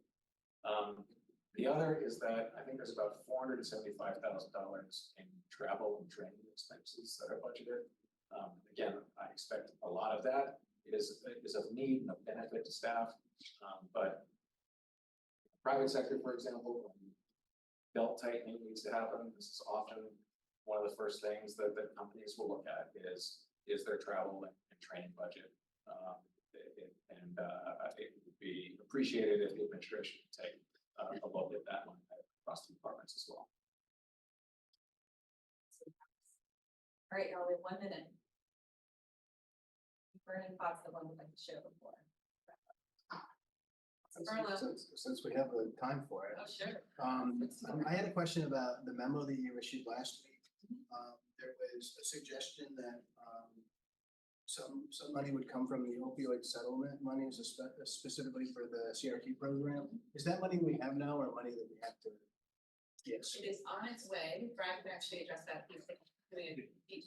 The other is that I think there's about $475,000 in travel and training expenses that are budgeted. Again, I expect a lot of that is of need and of benefit to staff, but private sector, for example, when belt tightening needs to happen, this is often one of the first things that companies will look at is their travel and training budget. It would be appreciated if the administration could take a look at that one across the departments as well. All right, y'all, we have 1 minute. Burning thoughts that one would like to share before. Burlow. Since we have the time for it. Oh, sure. I had a question about the memo that you issued last week. There was a suggestion that some money would come from the opioid settlement monies, specifically for the CRT program. Is that money we have now or money that we have to? Yes. It is on its way. Brad can actually address that. He's doing a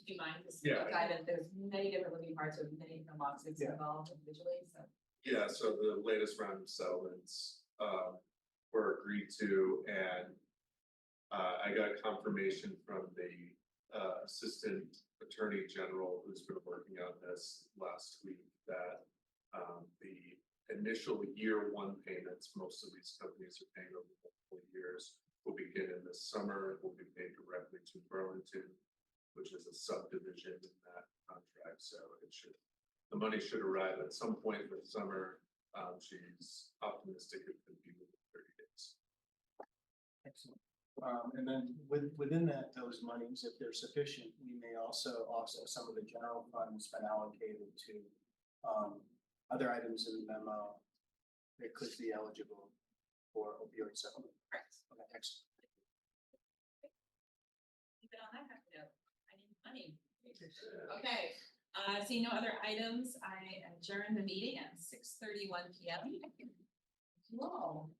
deep mind. Yeah. Dive in. There's many different moving parts with many different lawsuits involved individually, so. Yeah, so the latest round of settlements were agreed to, and I got confirmation from the Assistant Attorney General who's been working on this last week that the initial year one payments, most of these companies are paying over multiple years, will begin in the summer, will be paid directly to Burlington, which is a subdivision in that contract, so the money should arrive at some point this summer. She's optimistic it could be within 30 days. Excellent. And then within those monies, if they're sufficient, we may also offset some of the general funds been allocated to other items in the memo that could be eligible for opioid settlement. Correct. Okay, excellent. Keep it on that happy note. I need money. Okay. Seeing no other items, I adjourn the meeting at 6:31 p.m. Thank you all.